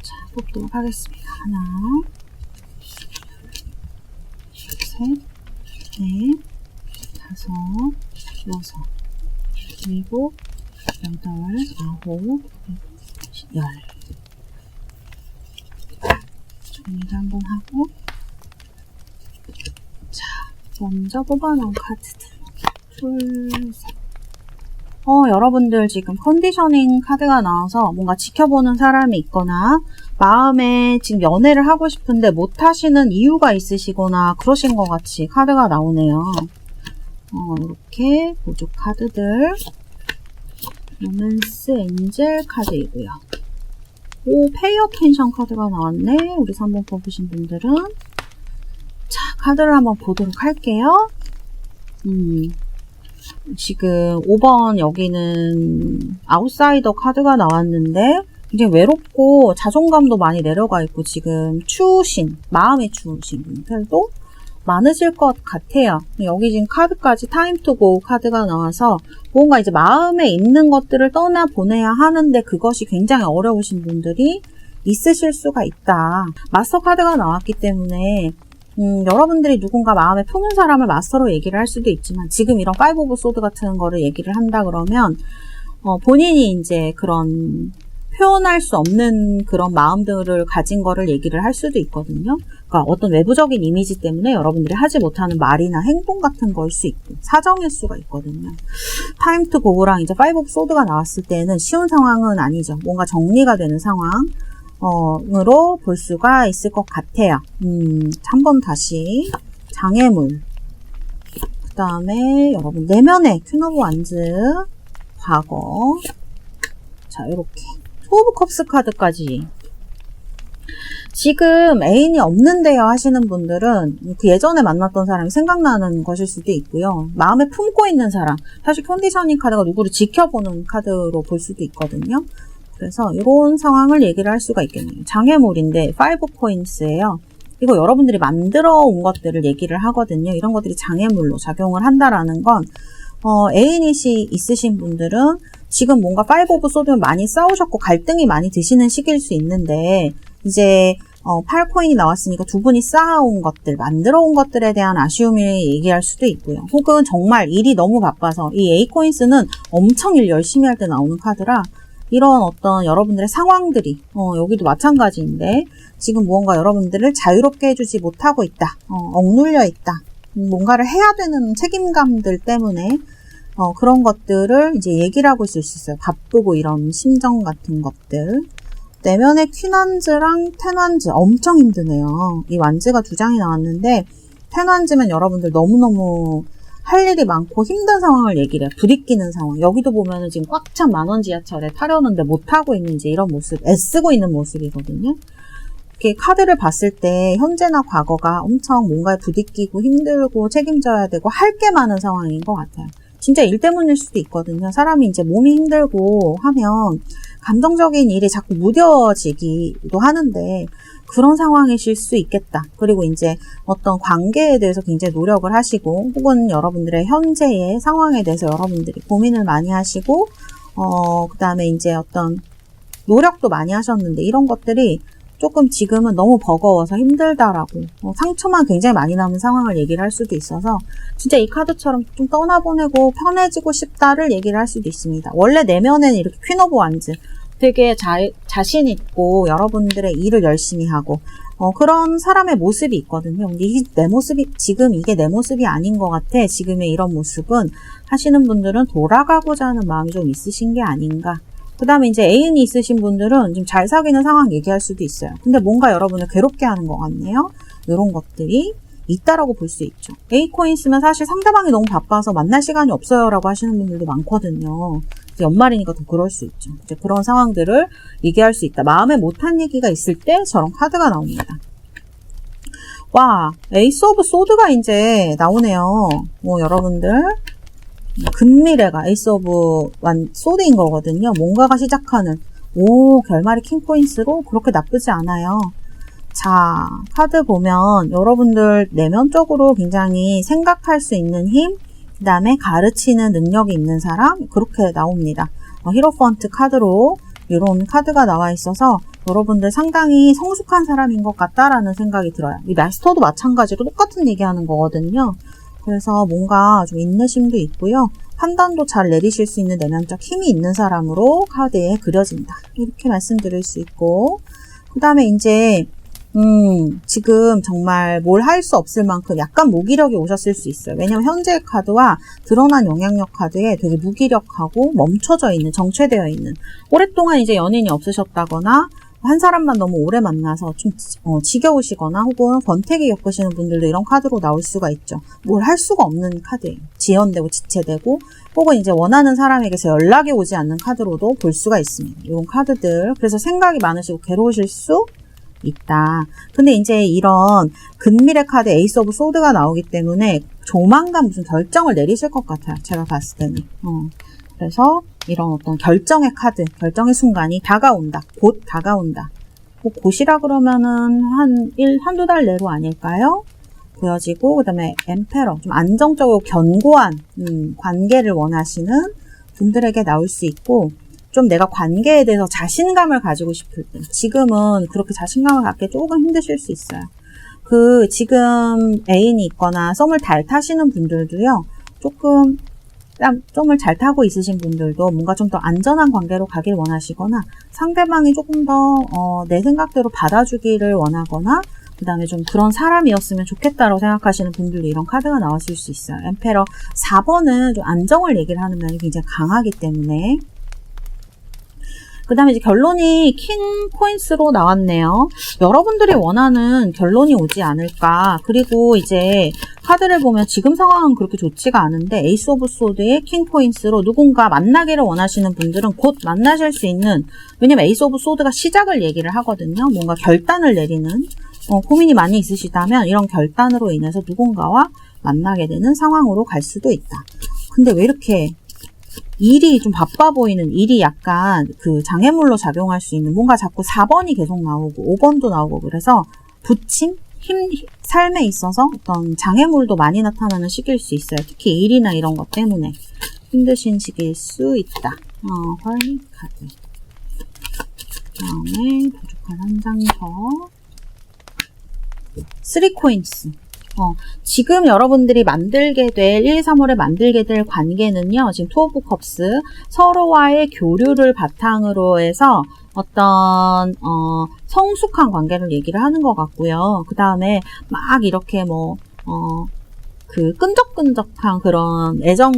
A: 자, 뽑도록 하겠습니다. 하나, 셋, 넷, 다섯, 여섯, 일곱, 여덟, 아홉, 열. 정리를 한번 하고, 자, 먼저 뽑아놓은 카드들 둘, 셋. 여러분들 지금 컨디셔닝 카드가 나와서 뭔가 지켜보는 사람이 있거나 마음에 지금 연애를 하고 싶은데 못하시는 이유가 있으시거나 그러신 것 같이 카드가 나오네요. 이렇게 보조 카드들 로맨스 엔젤 카드이고요. 오, 페이 어텐션 카드가 나왔네. 우리 3번 뽑으신 분들은. 자, 카드를 한번 보도록 할게요. 지금 5번 여기는 아웃사이더 카드가 나왔는데 굉장히 외롭고 자존감도 많이 내려가 있고 지금 추우신, 마음에 추우신 분들도 많으실 것 같아요. 여기 지금 카드까지 타임 투 고 카드가 나와서 뭔가 이제 마음에 있는 것들을 떠나보내야 하는데 그것이 굉장히 어려우신 분들이 있으실 수가 있다. 마스터 카드가 나왔기 때문에 여러분들이 누군가 마음에 품은 사람을 마스터로 얘기를 할 수도 있지만 지금 이런 파이브 오브 소드 같은 거를 얘기를 한다 그러면 본인이 이제 그런 표현할 수 없는 그런 마음들을 가진 거를 얘기를 할 수도 있거든요. 그러니까 어떤 외부적인 이미지 때문에 여러분들이 하지 못하는 말이나 행동 같은 거일 수 있고 사정일 수가 있거든요. 타임 투 고랑 이제 파이브 오브 소드가 나왔을 때는 쉬운 상황은 아니죠. 뭔가 정리가 되는 상황으로 볼 수가 있을 것 같아요. 한번 다시 장애물, 그 다음에 여러분 내면의 퀸 오브 완즈, 과거, 자 이렇게 투 오브 컵스 카드까지. 지금 애인이 없는데요 하시는 분들은 그 예전에 만났던 사람이 생각나는 것일 수도 있고요. 마음에 품고 있는 사람, 사실 컨디셔닝 카드가 누구를 지켜보는 카드로 볼 수도 있거든요. 그래서 이런 상황을 얘기를 할 수가 있겠네요. 장애물인데 5 코인스예요. 이거 여러분들이 만들어 온 것들을 얘기를 하거든요. 이런 것들이 장애물로 작용을 한다라는 건 애인이 있으신 분들은 지금 뭔가 5 오브 소드면 많이 싸우셨고 갈등이 많이 드시는 시기일 수 있는데 이제 8코인이 나왔으니까 두 분이 쌓아온 것들, 만들어 온 것들에 대한 아쉬움을 얘기할 수도 있고요. 혹은 정말 일이 너무 바빠서 이 8코인스는 엄청 일 열심히 할 때 나오는 카드라 이런 어떤 여러분들의 상황들이 여기도 마찬가지인데 지금 무언가 여러분들을 자유롭게 해주지 못하고 있다. 억눌려 있다. 뭔가를 해야 되는 책임감들 때문에 그런 것들을 이제 얘기를 하고 있을 수 있어요. 바쁘고 이런 심정 같은 것들. 내면의 퀸완즈랑 텐완즈 엄청 힘드네요. 이 완즈가 두 장이 나왔는데 텐완즈면 여러분들 너무너무 할 일이 많고 힘든 상황을 얘기를 해요. 부딪히는 상황. 여기도 보면은 지금 꽉 찬 만원 지하철에 타려는데 못하고 있는 이제 이런 모습, 애쓰고 있는 모습이거든요. 이렇게 카드를 봤을 때 현재나 과거가 엄청 뭔가에 부딪히고 힘들고 책임져야 되고 할 게 많은 상황인 것 같아요. 진짜 일 때문일 수도 있거든요. 사람이 이제 몸이 힘들고 하면 감정적인 일이 자꾸 무뎌지기도 하는데 그런 상황이실 수 있겠다. 그리고 이제 어떤 관계에 대해서 굉장히 노력을 하시고 혹은 여러분들의 현재의 상황에 대해서 여러분들이 고민을 많이 하시고 그 다음에 이제 어떤 노력도 많이 하셨는데 이런 것들이 조금 지금은 너무 버거워서 힘들다라고 상처만 굉장히 많이 남은 상황을 얘기를 할 수도 있어서 진짜 이 카드처럼 좀 떠나보내고 편해지고 싶다를 얘기를 할 수도 있습니다. 원래 내면에는 이렇게 퀸 오브 완즈 되게 자신 있고 여러분들의 일을 열심히 하고 그런 사람의 모습이 있거든요. 근데 내 모습이 지금 이게 내 모습이 아닌 것 같아. 지금의 이런 모습은 하시는 분들은 돌아가고자 하는 마음이 좀 있으신 게 아닌가. 그 다음에 이제 애인이 있으신 분들은 좀 잘 사귀는 상황 얘기할 수도 있어요. 근데 뭔가 여러분을 괴롭게 하는 것 같네요. 이런 것들이 있다라고 볼 수 있죠. A코인 쓰면 사실 상대방이 너무 바빠서 만날 시간이 없어요 라고 하시는 분들도 많거든요. 연말이니까 더 그럴 수 있죠. 이제 그런 상황들을 얘기할 수 있다. 마음에 못한 얘기가 있을 때 저런 카드가 나옵니다. 와, 에이스 오브 소드가 이제 나오네요. 여러분들 근미래가 에이스 오브 소드인 거거든요. 뭔가가 시작하는 결말이 킹코인스로 그렇게 나쁘지 않아요. 자, 카드 보면 여러분들 내면적으로 굉장히 생각할 수 있는 힘, 그 다음에 가르치는 능력이 있는 사람, 그렇게 나옵니다. 히로펀트 카드로 이런 카드가 나와 있어서 여러분들 상당히 성숙한 사람인 것 같다라는 생각이 들어요. 이 마스터도 마찬가지로 똑같은 얘기하는 거거든요. 그래서 뭔가 좀 인내심도 있고요. 판단도 잘 내리실 수 있는 내면적 힘이 있는 사람으로 카드에 그려진다. 이렇게 말씀드릴 수 있고, 그 다음에 이제 지금 정말 뭘 할 수 없을 만큼 약간 무기력이 오셨을 수 있어요. 왜냐면 현재 카드와 드러난 영향력 카드에 되게 무기력하고 멈춰져 있는, 정체되어 있는, 오랫동안 이제 연인이 없으셨다거나 한 사람만 너무 오래 만나서 좀 지겨우시거나 혹은 권태기 겪으시는 분들도 이런 카드로 나올 수가 있죠. 뭘 할 수가 없는 카드예요. 지연되고 지체되고 혹은 이제 원하는 사람에게서 연락이 오지 않는 카드로도 볼 수가 있습니다. 이런 카드들. 그래서 생각이 많으시고 괴로우실 수 있다. 근데 이제 이런 근미래 카드 에이스 오브 소드가 나오기 때문에 조만간 무슨 결정을 내리실 것 같아요. 제가 봤을 때는. 그래서 이런 어떤 결정의 카드, 결정의 순간이 다가온다. 곧 다가온다. 뭐 곧이라 그러면은 한두 달 내로 아닐까요? 보여지고, 그 다음에 엠페러, 좀 안정적이고 견고한 관계를 원하시는 분들에게 나올 수 있고, 좀 내가 관계에 대해서 자신감을 가지고 싶을 때, 지금은 그렇게 자신감을 갖기 조금 힘드실 수 있어요. 지금 애인이 있거나 썸을 잘 타시는 분들도요, 썸을 잘 타고 있으신 분들도 뭔가 좀 더 안전한 관계로 가길 원하시거나, 상대방이 조금 더, 내 생각대로 받아주기를 원하거나, 그 다음에 좀 그런 사람이었으면 좋겠다라고 생각하시는 분들도 이런 카드가 나왔을 수 있어요. 엠페러 4번은 좀 안정을 얘기를 하는 면이 굉장히 강하기 때문에. 그 다음에 이제 결론이 킹 코인스로 나왔네요. 여러분들이 원하는 결론이 오지 않을까. 그리고 이제 카드를 보면 지금 상황은 그렇게 좋지가 않은데 에이스 오브 소드의 킹 코인스로 누군가 만나기를 원하시는 분들은 곧 만나실 수 있는, 왜냐면 에이스 오브 소드가 시작을 얘기를 하거든요. 뭔가 결단을 내리는, 고민이 많이 있으시다면 이런 결단으로 인해서 누군가와 만나게 되는 상황으로 갈 수도 있다. 근데 왜 이렇게 일이 좀 바빠 보이는, 일이 약간 그 장애물로 작용할 수 있는, 뭔가 자꾸 4번이 계속 나오고 5번도 나오고, 그래서 부침? 삶에 있어서 어떤 장애물도 많이 나타나는 시기일 수 있어요. 특히 일이나 이런 것 때문에 힘드신 시기일 수 있다. 헐리 카드. 다음에 부족한 한 장 더. 3코인스. 지금 여러분들이 만들게 될 1, 2, 3월에 만들게 될 관계는요. 지금 투 오브 컵스, 서로와의 교류를 바탕으로 해서 어떤 성숙한 관계를 얘기를 하는 것 같고요. 그 다음에 막 이렇게 그 끈적끈적한 그런 애정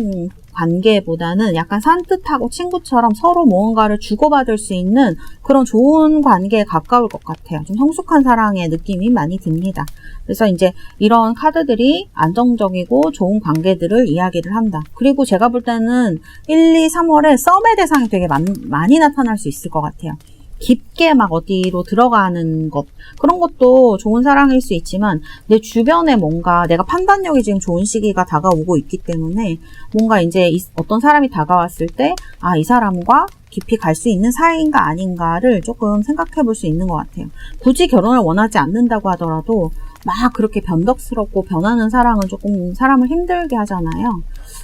A: 관계보다는 약간 산뜻하고 친구처럼 서로 무언가를 주고받을 수 있는 그런 좋은 관계에 가까울 것 같아요. 좀 성숙한 사랑의 느낌이 많이 듭니다. 그래서 이제 이런 카드들이 안정적이고 좋은 관계들을 이야기를 한다. 그리고 제가 볼 때는 1, 2, 3월에 썸의 대상이 되게 많이 나타날 수 있을 것 같아요. 깊게 막 어디로 들어가는 것, 그런 것도 좋은 사랑일 수 있지만 내 주변에 뭔가 내가 판단력이 지금 좋은 시기가 다가오고 있기 때문에 뭔가 이제 어떤 사람이 다가왔을 때 이 사람과 깊이 갈 수 있는 사이인가 아닌가를 조금 생각해 볼 수 있는 것 같아요. 굳이 결혼을 원하지 않는다고 하더라도 막 그렇게 변덕스럽고 변하는 사랑은 조금 사람을 힘들게 하잖아요.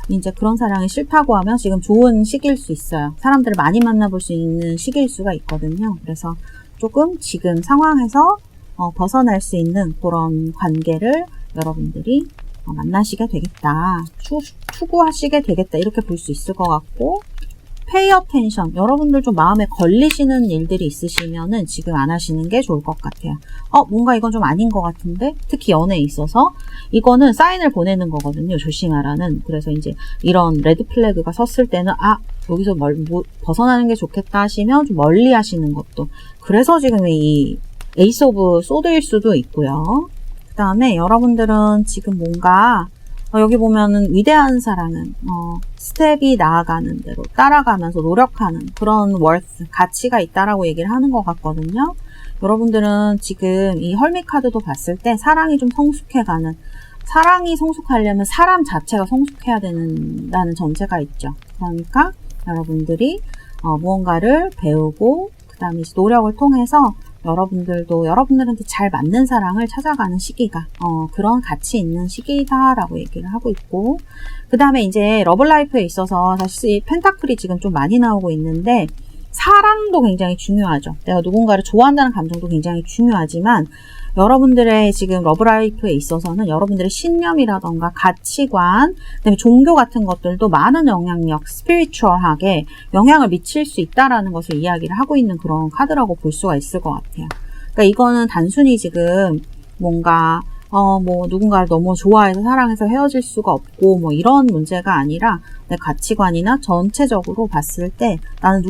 A: 이제 그런 사랑이 싫다고 하면 지금 좋은 시기일 수 있어요. 사람들을 많이 만나볼 수 있는 시기일 수가 있거든요. 그래서 조금 지금 상황에서 벗어날 수 있는 그런 관계를 여러분들이 만나시게 되겠다. 추구하시게 되겠다. 이렇게 볼 수 있을 것 같고, 페이 어텐션. 여러분들 좀 마음에 걸리시는 일들이 있으시면은 지금 안 하시는 게 좋을 것 같아요. 뭔가 이건 좀 아닌 것 같은데? 특히 연애에 있어서. 이거는 사인을 보내는 거거든요. 조심하라는. 그래서 이제 이런 레드 플래그가 섰을 때는, 여기서 벗어나는 게 좋겠다 하시면 좀 멀리 하시는 것도. 그래서 지금 이 에이스 오브 소드일 수도 있고요. 그 다음에 여러분들은 지금 뭔가 여기 보면은 위대한 사랑은 스텝이 나아가는 대로 따라가면서 노력하는 그런 worth, 가치가 있다라고 얘기를 하는 것 같거든요. 여러분들은 지금 이 헐미 카드도 봤을 때 사랑이 좀 성숙해가는, 사랑이 성숙하려면 사람 자체가 성숙해야 된다는 전제가 있죠. 그러니까 여러분들이 무언가를 배우고 그 다음에 노력을 통해서 여러분들도 여러분들한테 잘 맞는 사랑을 찾아가는 시기가 그런 가치 있는 시기다라고 얘기를 하고 있고, 그 다음에 이제 러블라이프에 있어서 사실 펜타클이 지금 좀 많이 나오고 있는데 사랑도 굉장히 중요하죠. 내가 누군가를 좋아한다는 감정도 굉장히 중요하지만 여러분들의 지금 러브라이프에 있어서는 여러분들의 신념이라던가 가치관, 그다음에 종교 같은 것들도 많은 영향력, 스피리추얼하게 영향을 미칠 수 있다라는 것을 이야기를 하고 있는 그런 카드라고 볼 수가 있을 것 같아요. 그러니까 이거는 단순히 지금 뭔가 뭐 누군가를 너무 좋아해서 사랑해서 헤어질 수가 없고 뭐 이런 문제가 아니라 내 가치관이나 전체적으로 봤을 때 나는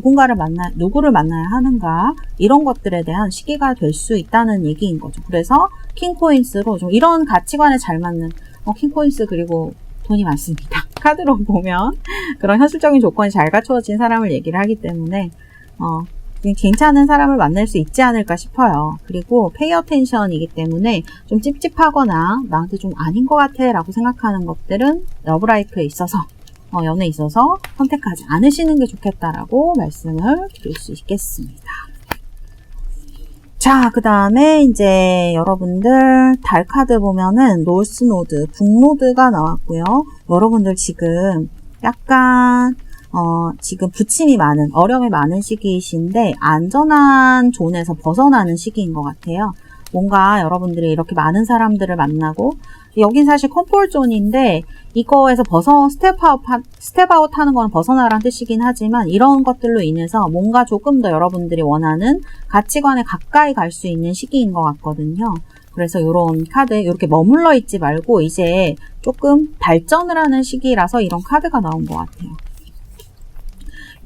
A: 누구를 만나야 하는가 이런 것들에 대한 시기가 될 수 있다는 얘기인 거죠. 그래서 킹코인스로 좀 이런 가치관에 잘 맞는 킹코인스 그리고 돈이 많습니다. 카드로 보면 그런 현실적인 조건이 잘 갖추어진 사람을 얘기를 하기 때문에 괜찮은 사람을 만날 수 있지 않을까 싶어요. 그리고 페이 어텐션이기 때문에 좀 찝찝하거나 나한테 좀 아닌 것 같아 라고 생각하는 것들은 러브라이프에 있어서 연애에 있어서 선택하지 않으시는 게 좋겠다라고 말씀을 드릴 수 있겠습니다. 자, 그 다음에 이제 여러분들 달 카드 보면은 노스노드, 북노드가 나왔고요. 여러분들 지금 약간 지금 부침이 많은, 어려움이 많은 시기이신데 안전한 존에서 벗어나는 시기인 것 같아요. 뭔가 여러분들이 이렇게 많은 사람들을 만나고 여긴 사실 컴포트 존인데 이거에서 스텝아웃 하는 거는 벗어나라는 뜻이긴 하지만 이런 것들로 인해서 뭔가 조금 더 여러분들이 원하는 가치관에 가까이 갈 수 있는 시기인 것 같거든요. 그래서 이런 카드 이렇게 머물러 있지 말고 이제 조금 발전을 하는 시기라서 이런 카드가 나온 것 같아요.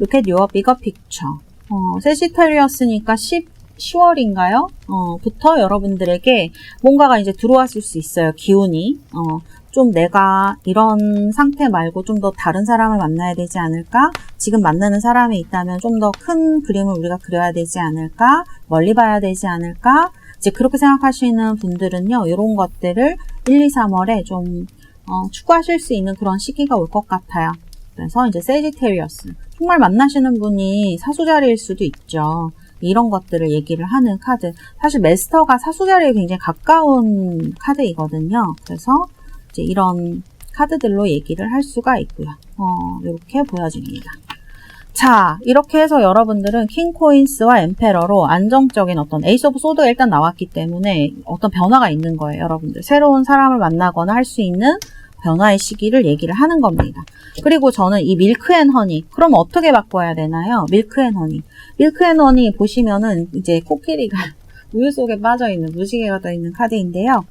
A: Look at your bigger picture. 세지테리어스니까 10월인가요? 부터 여러분들에게 뭔가가 이제 들어왔을 수 있어요. 기운이. 좀 내가 이런 상태 말고 좀 더 다른 사람을 만나야 되지 않을까? 지금 만나는 사람이 있다면 좀 더 큰 그림을 우리가 그려야 되지 않을까? 멀리 봐야 되지 않을까? 이제 그렇게 생각하시는 분들은요, 이런 것들을 1, 2, 3월에 좀 추구하실 수 있는 그런 시기가 올 것 같아요. 그래서 이제 세지테리어스. 정말 만나시는 분이 사수자리일 수도 있죠. 이런 것들을 얘기를 하는 카드. 사실 메스터가 사수자리에 굉장히 가까운 카드이거든요. 그래서 이제 이런 카드들로 얘기를 할 수가 있고요. 이렇게 보여집니다. 자, 이렇게 해서 여러분들은 킹코인스와 엠페러로 안정적인 어떤 에이스 오브 소드가 일단 나왔기 때문에 어떤 변화가 있는 거예요. 여러분들 새로운 사람을 만나거나 할 수 있는 변화의 시기를 얘기를 하는 겁니다. 그리고 저는 이 밀크 앤 허니, 그럼 어떻게 바꿔야 되나요? 밀크 앤 허니. 밀크 앤 허니 보시면은 이제 코끼리가 우유 속에 빠져있는, 무지개가 떠있는 카드인데요.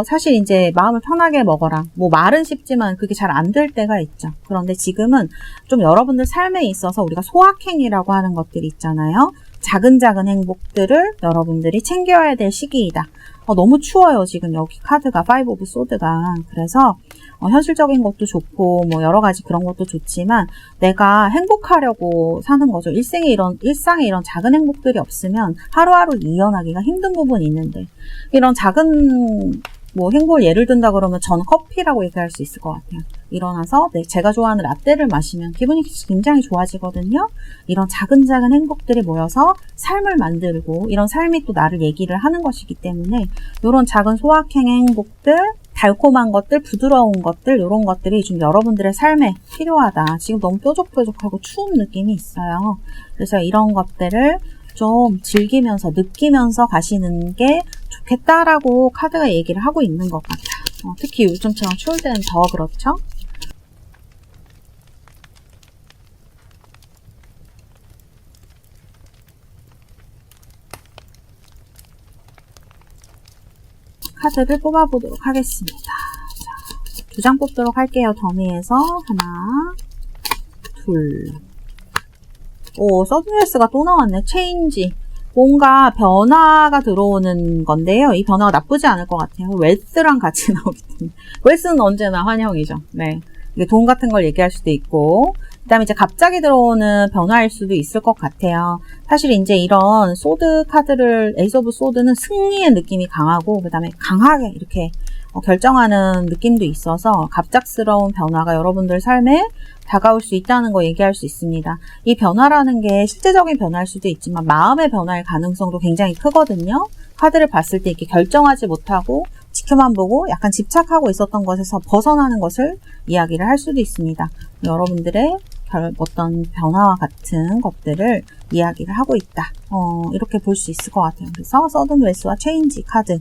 A: 사실 이제 마음을 편하게 먹어라. 뭐 말은 쉽지만 그게 잘 안 될 때가 있죠. 그런데 지금은 좀 여러분들 삶에 있어서 우리가 소확행이라고 하는 것들이 있잖아요. 작은 행복들을 여러분들이 챙겨야 될 시기이다. 너무 추워요. 지금 여기 카드가 5 오브 소드가. 그래서 현실적인 것도 좋고 뭐 여러 가지 그런 것도 좋지만 내가 행복하려고 사는 거죠. 일상에 이런 작은 행복들이 없으면 하루하루 이어나기가 힘든 부분이 있는데 이런 작은 뭐 행복을 예를 든다 그러면 저는 커피라고 얘기할 수 있을 것 같아요. 일어나서 제가 좋아하는 라떼를 마시면 기분이 굉장히 좋아지거든요. 이런 작은 행복들이 모여서 삶을 만들고 이런 삶이 또 나를 얘기를 하는 것이기 때문에 이런 작은 소확행 행복들, 달콤한 것들, 부드러운 것들 이런 것들이 좀 여러분들의 삶에 필요하다. 지금 너무 뾰족하고 추운 느낌이 있어요. 그래서 이런 것들을 좀 즐기면서 느끼면서 가시는 게 좋겠다라고 카드가 얘기를 하고 있는 것 같아요. 특히 요즘처럼 추울 때는 더 그렇죠. 카드를 뽑아보도록 하겠습니다. 자, 2장 뽑도록 할게요. 더미에서 하나, 둘. 서든웨스가 또 나왔네. 체인지. 뭔가 변화가 들어오는 건데요. 이 변화가 나쁘지 않을 것 같아요. 웨스랑 같이 나오기 때문에. 웨스는 언제나 환영이죠. 네. 이게 돈 같은 걸 얘기할 수도 있고, 그 다음에 이제 갑자기 들어오는 변화일 수도 있을 것 같아요. 사실 이제 이런 소드 카드를, 에이스 오브 소드는 승리의 느낌이 강하고, 그 다음에 강하게 이렇게 결정하는 느낌도 있어서 갑작스러운 변화가 여러분들 삶에 다가올 수 있다는 거 얘기할 수 있습니다. 이 변화라는 게 실제적인 변화일 수도 있지만 마음의 변화일 가능성도 굉장히 크거든요. 카드를 봤을 때 이렇게 결정하지 못하고 지켜만 보고 약간 집착하고 있었던 것에서 벗어나는 것을 이야기를 할 수도 있습니다. 여러분들의 어떤 변화와 같은 것들을 이야기를 하고 있다. 이렇게 볼 수 있을 것 같아요. 그래서 서든 웨스와 체인지 카드.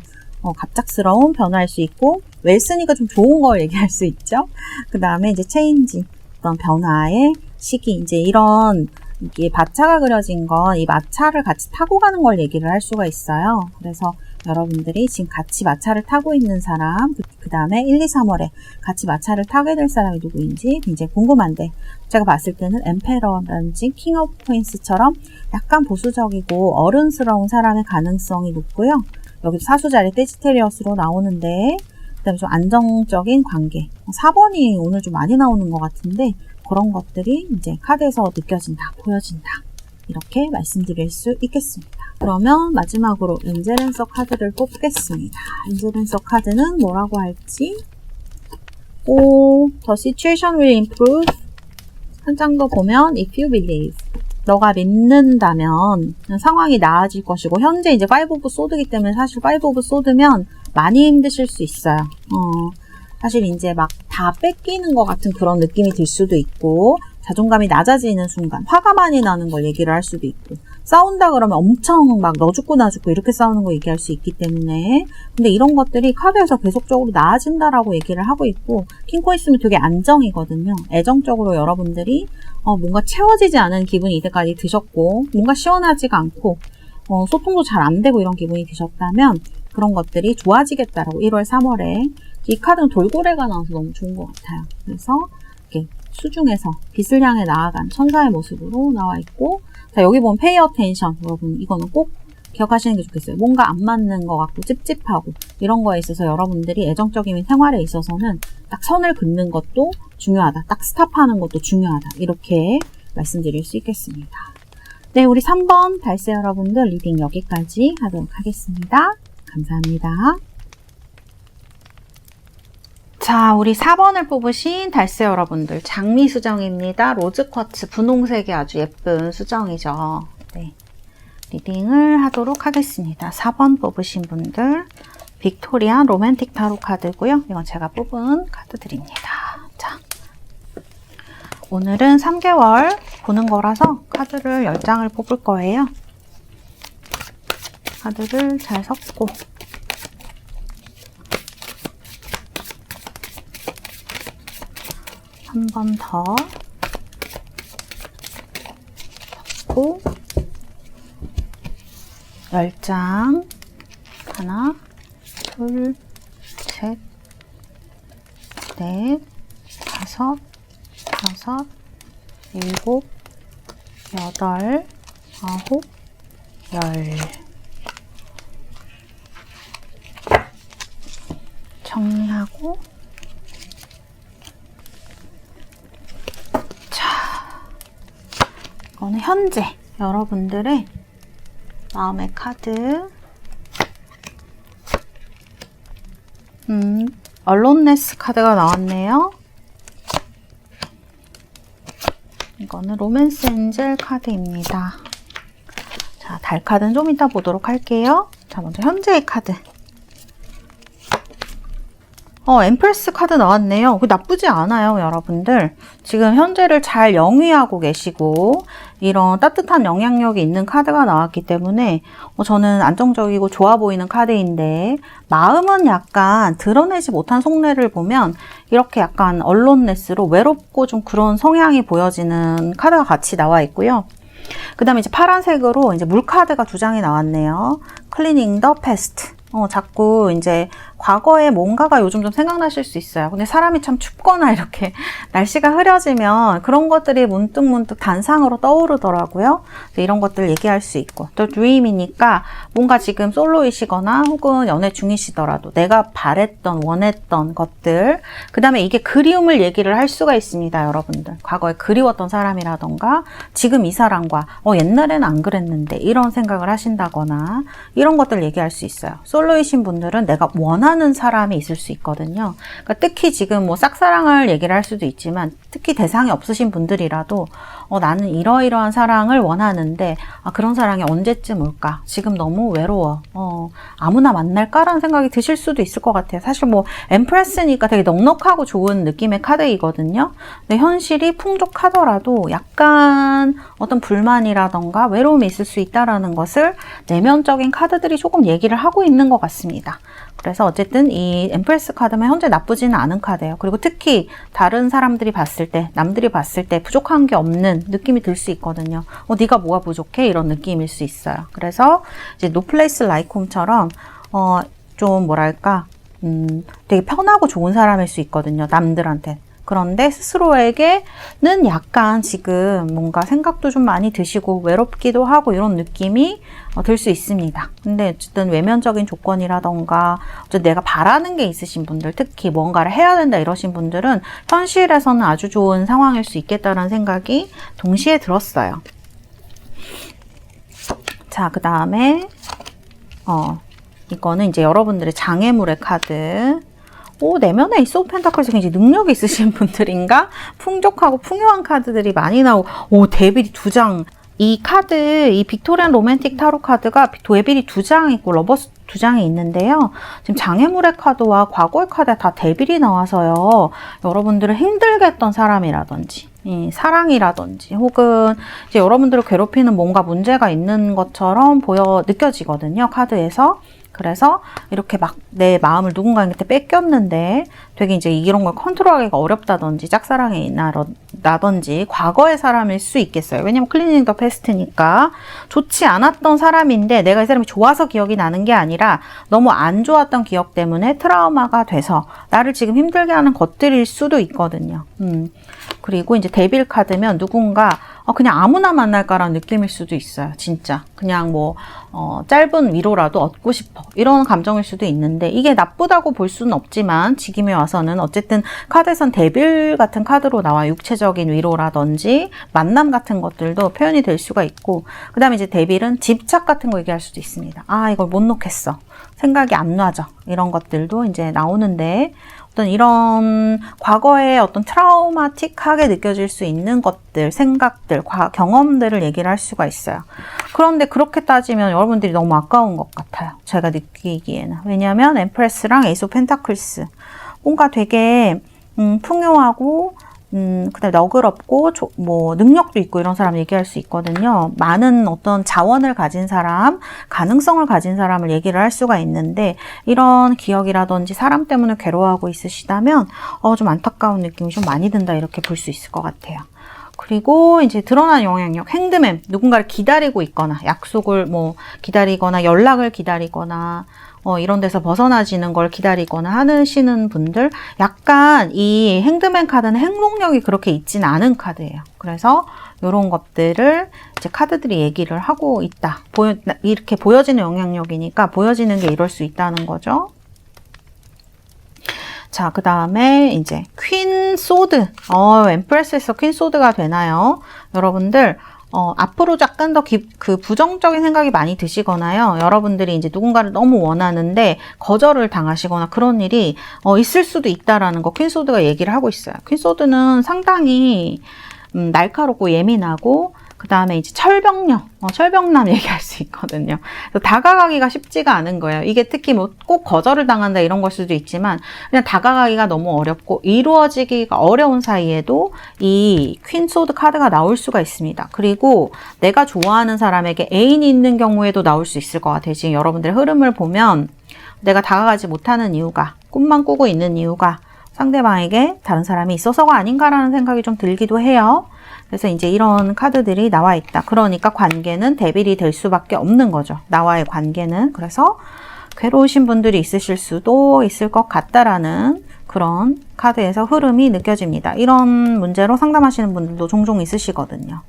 A: 갑작스러운 변화일 수 있고, 웨스니까 좀 좋은 걸 얘기할 수 있죠. 그 다음에 이제 체인지, 어떤 변화의 시기, 이제 이런 이게 마차가 그려진 건 이 마차를 같이 타고 가는 걸 얘기를 할 수가 있어요. 그래서 여러분들이 지금 같이 마차를 타고 있는 사람, 그 다음에 1, 2, 3월에 같이 마차를 타게 될 사람이 누구인지 굉장히 궁금한데, 제가 봤을 때는 엠페러라든지 킹 오브 코인스처럼 약간 보수적이고 어른스러운 사람의 가능성이 높고요. 여기도 사수자리 떼지테리어스로 나오는데, 그 다음에 좀 안정적인 관계. 4번이 오늘 좀 많이 나오는 것 같은데, 그런 것들이 이제 카드에서 느껴진다, 보여진다. 이렇게 말씀드릴 수 있겠습니다. 그러면 마지막으로 엔젤앤서 카드를 뽑겠습니다. 엔젤앤서 카드는 뭐라고 할지. The situation will improve. 한 장 더 보면 If you believe. 너가 믿는다면 상황이 나아질 것이고, 현재 이제 5 오브 소드이기 때문에 사실 5 오브 소드면 많이 힘드실 수 있어요. 사실 이제 막 다 뺏기는 것 같은 그런 느낌이 들 수도 있고, 자존감이 낮아지는 순간 화가 많이 나는 걸 얘기를 할 수도 있고, 싸운다 그러면 엄청 막 너 죽고 나 죽고 이렇게 싸우는 거 얘기할 수 있기 때문에, 근데 이런 것들이 카드에서 계속적으로 나아진다라고 얘기를 하고 있고, 킹코 있으면 되게 안정이거든요. 애정적으로 여러분들이 뭔가 채워지지 않은 기분이 이때까지 드셨고, 뭔가 시원하지가 않고 소통도 잘 안 되고 이런 기분이 드셨다면 그런 것들이 좋아지겠다라고 1월 3월에 이 카드는 돌고래가 나와서 너무 좋은 것 같아요. 그래서 이렇게 수중에서 빛을 향해 나아간 천사의 모습으로 나와 있고, 자, 여기 보면 pay attention. 여러분 이거는 꼭 기억하시는 게 좋겠어요. 뭔가 안 맞는 것 같고 찝찝하고 이런 거에 있어서 여러분들이 애정적인 생활에 있어서는 딱 선을 긋는 것도 중요하다. 딱 스탑하는 것도 중요하다. 이렇게 말씀드릴 수 있겠습니다. 네, 우리 3번 달세 여러분들 리딩 여기까지 하도록 하겠습니다. 감사합니다. 자, 우리 4번을 뽑으신 달세 여러분들, 장미 수정입니다. 로즈 쿼츠 분홍색이 아주 예쁜 수정이죠. 네, 리딩을 하도록 하겠습니다. 4번 뽑으신 분들, 빅토리아 로맨틱 타로 카드고요. 이건 제가 뽑은 카드들입니다. 자, 오늘은 3개월 보는 거라서 카드를 10장을 뽑을 거예요. 카드를 잘 섞고 한 번 더 섞고 10장 하나, 둘, 셋, 넷, 다섯, 여섯, 일곱, 여덟, 아홉, 열. 정리하고, 자, 이거는 현재 여러분들의 마음의 카드. 얼론네스 카드가 나왔네요. 이거는 로맨스 엔젤 카드입니다. 자, 달 카드는 좀 이따 보도록 할게요. 자, 먼저 현재의 카드. 엠프레스 카드 나왔네요. 나쁘지 않아요, 여러분들. 지금 현재를 잘 영위하고 계시고 이런 따뜻한 영향력이 있는 카드가 나왔기 때문에 저는 안정적이고 좋아 보이는 카드인데, 마음은 약간 드러내지 못한 속내를 보면 이렇게 약간 얼론네스로 외롭고 좀 그런 성향이 보여지는 카드가 같이 나와 있고요. 그 다음에 이제 파란색으로 이제 물 카드가 2장이 나왔네요. 클리닝 더 패스트. 자꾸 이제 과거에 뭔가가 요즘 좀 생각나실 수 있어요. 근데 사람이 참 춥거나 이렇게 날씨가 흐려지면 그런 것들이 문득문득 단상으로 떠오르더라고요. 이런 것들 얘기할 수 있고, 또 드림이니까 뭔가 지금 솔로이시거나 혹은 연애 중이시더라도 내가 바랬던, 원했던 것들, 그 다음에 이게 그리움을 얘기를 할 수가 있습니다, 여러분들. 과거에 그리웠던 사람이라던가 지금 이 사람과 옛날에는 안 그랬는데 이런 생각을 하신다거나 이런 것들 얘기할 수 있어요. 솔로이신 분들은 내가 원하는 사람이 있을 수 있거든요. 그러니까 특히 지금 뭐 짝사랑을 얘기를 할 수도 있지만, 특히 대상이 없으신 분들이라도 나는 이러이러한 사랑을 원하는데 그런 사랑이 언제쯤 올까? 지금 너무 외로워. 아무나 만날까라는 생각이 드실 수도 있을 것 같아요. 사실 뭐 엠프레스니까 되게 넉넉하고 좋은 느낌의 카드이거든요. 근데 현실이 풍족하더라도 약간 어떤 불만이라던가 외로움이 있을 수 있다라는 것을 내면적인 카드들이 조금 얘기를 하고 있는 것 같습니다. 그래서 어쨌든 이 엠프레스 카드는 현재 나쁘지는 않은 카드예요. 그리고 특히 다른 사람들이 봤을 때, 남들이 봤을 때 부족한 게 없는 느낌이 들 수 있거든요. 네가 뭐가 부족해? 이런 느낌일 수 있어요. 그래서 이제 No Place Like Home처럼 좀 뭐랄까 되게 편하고 좋은 사람일 수 있거든요. 남들한테. 그런데 스스로에게는 약간 지금 뭔가 생각도 좀 많이 드시고 외롭기도 하고 이런 느낌이 들 수 있습니다. 근데 어쨌든 외면적인 조건이라던가 어쨌든 내가 바라는 게 있으신 분들, 특히 뭔가를 해야 된다 이러신 분들은 현실에서는 아주 좋은 상황일 수 있겠다는 생각이 동시에 들었어요. 자, 그 다음에 이거는 이제 여러분들의 장애물의 카드. 내면에 에이스 오브 펜타클스 굉장히 능력이 있으신 분들인가? 풍족하고 풍요한 카드들이 많이 나오고, 데빌이 2장. 이 카드, 이 빅토리안 로맨틱 타로 카드가 데빌이 2장 있고 러버스 2장이 있는데요. 지금 장애물의 카드와 과거의 카드에 다 데빌이 나와서요. 여러분들을 힘들게 했던 사람이라든지, 사랑이라든지, 혹은 이제 여러분들을 괴롭히는 뭔가 문제가 있는 것처럼 느껴지거든요. 카드에서. 그래서 이렇게 막 내 마음을 누군가한테 뺏겼는데 되게 이제 이런 걸 컨트롤하기가 어렵다든지 짝사랑이 나든지 과거의 사람일 수 있겠어요. 왜냐면 클리닝 더 패스트니까 좋지 않았던 사람인데 내가 이 사람이 좋아서 기억이 나는 게 아니라 너무 안 좋았던 기억 때문에 트라우마가 돼서 나를 지금 힘들게 하는 것들일 수도 있거든요. 그리고 이제 데빌 카드면 누군가 그냥 아무나 만날까라는 느낌일 수도 있어요. 진짜 그냥 뭐 짧은 위로라도 얻고 싶어 이런 감정일 수도 있는데 이게 나쁘다고 볼 수는 없지만 지금에 와서는 어쨌든 카드에선 데빌 같은 카드로 나와 육체적인 위로라든지 만남 같은 것들도 표현이 될 수가 있고, 그 다음에 이제 데빌은 집착 같은 거 얘기할 수도 있습니다. 이걸 못 놓겠어, 생각이 안 나죠, 이런 것들도 이제 나오는데 어떤 이런 과거의 어떤 트라우마틱하게 느껴질 수 있는 것들, 생각들, 경험들을 얘기를 할 수가 있어요. 그런데 그렇게 따지면 여러분들이 너무 아까운 것 같아요. 제가 느끼기에는. 왜냐하면 엠프레스랑 에이스 오브 펜타클스 뭔가 되게 풍요하고 그다음에 너그럽고 뭐 능력도 있고 이런 사람 얘기할 수 있거든요. 많은 어떤 자원을 가진 사람, 가능성을 가진 사람을 얘기를 할 수가 있는데 이런 기억이라든지 사람 때문에 괴로워하고 있으시다면 좀 안타까운 느낌이 좀 많이 든다 이렇게 볼 수 있을 것 같아요. 그리고 이제 드러난 영향력, 핸드맨, 누군가를 기다리고 있거나 약속을 뭐 기다리거나 연락을 기다리거나 이런 데서 벗어나지는 걸 기다리거나 하시는 분들, 약간 이 핸드맨 카드는 행동력이 그렇게 있진 않은 카드예요. 그래서 이런 것들을 이제 카드들이 얘기를 하고 있다. 이렇게 보여지는 영향력이니까 보여지는 게 이럴 수 있다는 거죠. 자, 그 다음에 이제 퀸 소드. 엠프레스에서 퀸 소드가 되나요? 여러분들 앞으로 약간 더 부정적인 생각이 많이 드시거나요. 여러분들이 이제 누군가를 너무 원하는데 거절을 당하시거나 그런 일이 있을 수도 있다라는 거 퀸소드가 얘기를 하고 있어요. 퀸소드는 상당히 날카롭고 예민하고 그 다음에 이제 철벽남 얘기할 수 있거든요. 그래서 다가가기가 쉽지가 않은 거예요. 이게 특히 뭐 꼭 거절을 당한다 이런 걸 수도 있지만 그냥 다가가기가 너무 어렵고 이루어지기가 어려운 사이에도 이 퀸소드 카드가 나올 수가 있습니다. 그리고 내가 좋아하는 사람에게 애인이 있는 경우에도 나올 수 있을 것 같아요. 지금 여러분들의 흐름을 보면 내가 다가가지 못하는 이유가, 꿈만 꾸고 있는 이유가 상대방에게 다른 사람이 있어서가 아닌가라는 생각이 좀 들기도 해요. 그래서 이제 이런 카드들이 나와 있다. 그러니까 관계는 데빌이 될 수밖에 없는 거죠. 나와의 관계는. 그래서 괴로우신 분들이 있으실 수도 있을 것 같다라는 그런 카드에서 흐름이 느껴집니다. 이런 문제로 상담하시는 분들도 종종 있으시거든요.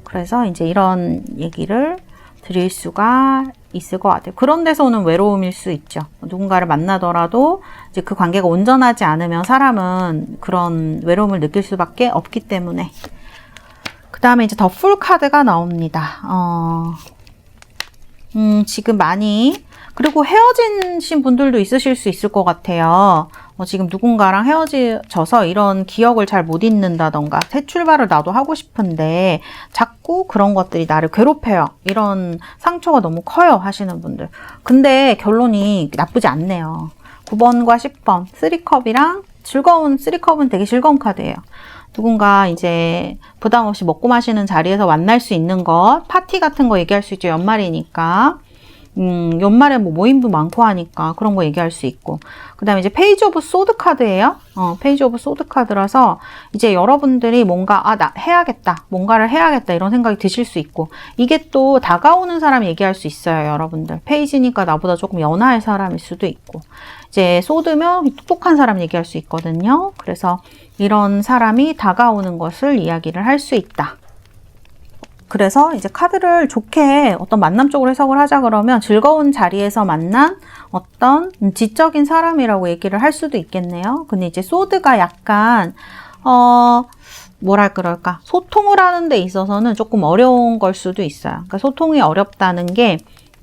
A: 그래서 이제 이런 얘기를 드릴 수가 있을 것 같아요. 그런 데서 오는 외로움일 수 있죠. 누군가를 만나더라도 이제 그 관계가 온전하지 않으면 사람은 그런 외로움을 느낄 수밖에 없기 때문에. 그 다음에 이제 더 풀 카드가 나옵니다. 지금 많이, 그리고 헤어지신 분들도 있으실 수 있을 것 같아요. 지금 누군가랑 헤어져서 이런 기억을 잘 못 잊는다던가 새 출발을 나도 하고 싶은데 자꾸 그런 것들이 나를 괴롭혀요. 이런 상처가 너무 커요 하시는 분들. 근데 결론이 나쁘지 않네요. 9번과 10번 3컵이랑 즐거운 3컵은 되게 즐거운 카드예요. 누군가 이제 부담 없이 먹고 마시는 자리에서 만날 수 있는 것, 파티 같은 거 얘기할 수 있죠. 연말이니까. 연말에 뭐 모임도 많고 하니까 그런 거 얘기할 수 있고. 그 다음에 이제 페이지 오브 소드 카드예요. 페이지 오브 소드 카드라서 이제 여러분들이 뭔가, 나 해야겠다. 뭔가를 해야겠다. 이런 생각이 드실 수 있고. 이게 또 다가오는 사람 얘기할 수 있어요, 여러분들. 페이지니까 나보다 조금 연하의 사람일 수도 있고. 이제 소드면 똑똑한 사람 얘기할 수 있거든요. 그래서 이런 사람이 다가오는 것을 이야기를 할 수 있다. 그래서 이제 카드를 좋게 어떤 만남 쪽으로 해석을 하자 그러면 즐거운 자리에서 만난 어떤 지적인 사람이라고 얘기를 할 수도 있겠네요. 근데 이제 소드가 약간 그럴까 소통을 하는 데 있어서는 조금 어려운 걸 수도 있어요. 그러니까 소통이 어렵다는 게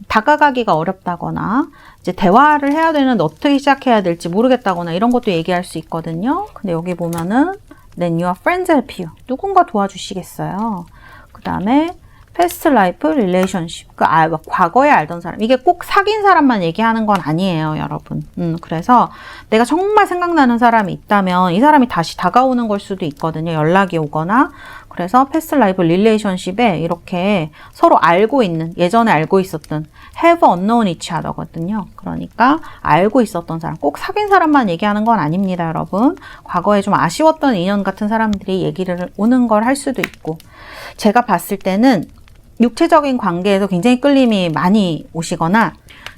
A: 다가가기가 어렵다거나 이제 대화를 해야 되는데 어떻게 시작해야 될지 모르겠다거나 이런 것도 얘기할 수 있거든요. 근데 여기 보면은 Then your friends help you. 누군가 도와주시겠어요. 그 다음에 past life relationship. 과거에 알던 사람. 이게 꼭 사귄 사람만 얘기하는 건 아니에요, 여러분. 그래서 내가 정말 생각나는 사람이 있다면 이 사람이 다시 다가오는 걸 수도 있거든요. 연락이 오거나. 그래서 past life relationship에 이렇게 서로 알고 있는, 예전에 알고 있었던 have unknown each other거든요. 그러니까 알고 있었던 사람, 꼭 사귄 사람만 얘기하는 건 아닙니다, 여러분. 과거에 좀 아쉬웠던 인연 같은 사람들이 얘기를 오는 걸 할 수도 있고. 제가 봤을 때는 육체적인 관계에서 굉장히 끌림이 많이 오시거나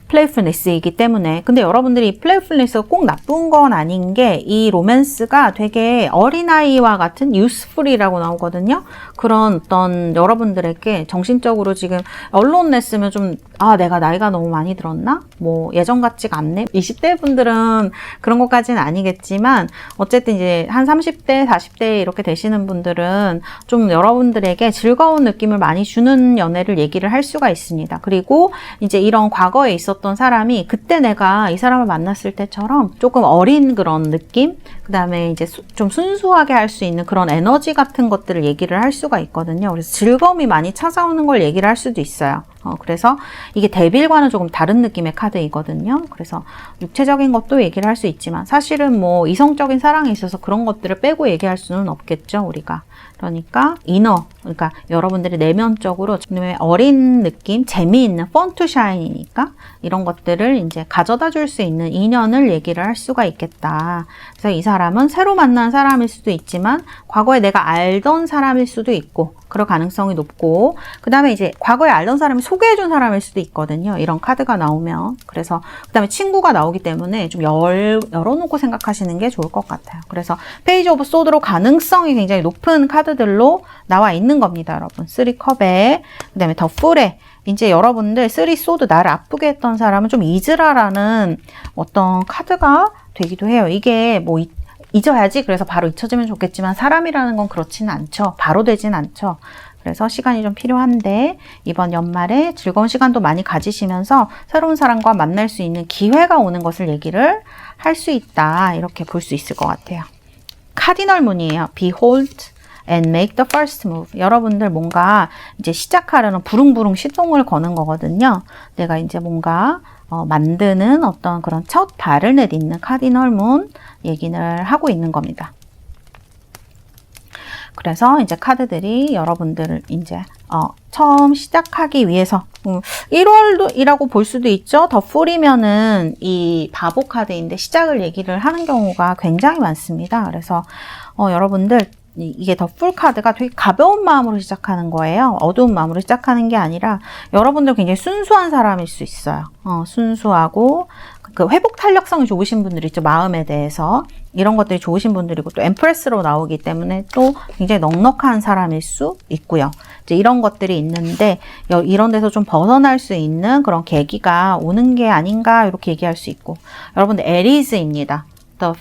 A: 플레이풀니스이기 때문에. 근데 여러분들이 플레이풀니스가 꼭 나쁜 건 아닌 게 이 로맨스가 되게 어린아이와 같은 유스풀이라고 나오거든요. 그런 어떤 여러분들에게 정신적으로 지금 언론 냈으면 좀 내가 나이가 너무 많이 들었나? 뭐 예전 같지가 않네. 20대 분들은 그런 것까지는 아니겠지만 어쨌든 이제 한 30대, 40대 이렇게 되시는 분들은 좀 여러분들에게 즐거운 느낌을 많이 주는 연애를 얘기를 할 수가 있습니다. 그리고 이제 이런 과거에 있었던 사람이 그때 내가 이 사람을 만났을 때처럼 조금 어린 그런 느낌, 그 다음에 이제 좀 순수하게 할 수 있는 그런 에너지 같은 것들을 얘기를 할 수가 있거든요. 그래서 즐거움이 많이 찾아오는 걸 얘기를 할 수도 있어요. 그래서 이게 데빌과는 조금 다른 느낌의 카드이거든요. 그래서 육체적인 것도 얘기를 할 수 있지만 사실은 뭐 이성적인 사랑에 있어서 그런 것들을 빼고 얘기할 수는 없겠죠, 우리가. 그러니까 그러니까 여러분들이 내면적으로 어린 느낌, 재미있는 fun to shine이니까 이런 것들을 이제 가져다 줄 수 있는 인연을 얘기를 할 수가 있겠다. 그래서 이 사람은 새로 만난 사람일 수도 있지만 과거에 내가 알던 사람일 수도 있고 그럴 가능성이 높고, 그 다음에 이제 과거에 알던 사람이 소개해준 사람일 수도 있거든요. 이런 카드가 나오면. 그래서 그 다음에 친구가 나오기 때문에 좀 열어놓고 생각하시는 게 좋을 것 같아요. 그래서 페이지 오브 소드로 가능성이 굉장히 높은 카드들로 나와 있는 겁니다, 여러분. 3컵에, 그 다음에 더 풀에, 이제 여러분들 3소드 나를 아프게 했던 사람은 좀 잊으라라는 어떤 카드가 되기도 해요. 이게 뭐 잊어야지 그래서 바로 잊혀지면 좋겠지만 사람이라는 건 그렇지는 않죠. 바로 되진 않죠. 그래서 시간이 좀 필요한데 이번 연말에 즐거운 시간도 많이 가지시면서 새로운 사람과 만날 수 있는 기회가 오는 것을 얘기를 할 수 있다. 이렇게 볼 수 있을 것 같아요. 카디널 문이에요. Behold and make the first move. 여러분들 뭔가 이제 시작하려는 부릉부릉 시동을 거는 거거든요. 내가 이제 뭔가 만드는 어떤 그런 첫 발을 내딛는 카디널 문 얘기를 하고 있는 겁니다. 그래서 이제 카드들이 여러분들을 이제 처음 시작하기 위해서 1월이라고 볼 수도 있죠. 더 풀이면은 이 바보 카드인데 시작을 얘기를 하는 경우가 굉장히 많습니다. 그래서 여러분들 이게 더 풀 카드가 되게 가벼운 마음으로 시작하는 거예요. 어두운 마음으로 시작하는 게 아니라 여러분들 굉장히 순수한 사람일 수 있어요. 순수하고 그 회복 탄력성이 좋으신 분들 있죠. 마음에 대해서 이런 것들이 좋으신 분들이고 또 엠프레스로 나오기 때문에 또 굉장히 넉넉한 사람일 수 있고요. 이제 이런 것들이 있는데 이런 데서 좀 벗어날 수 있는 그런 계기가 오는 게 아닌가 이렇게 얘기할 수 있고, 여러분들 에리즈입니다. The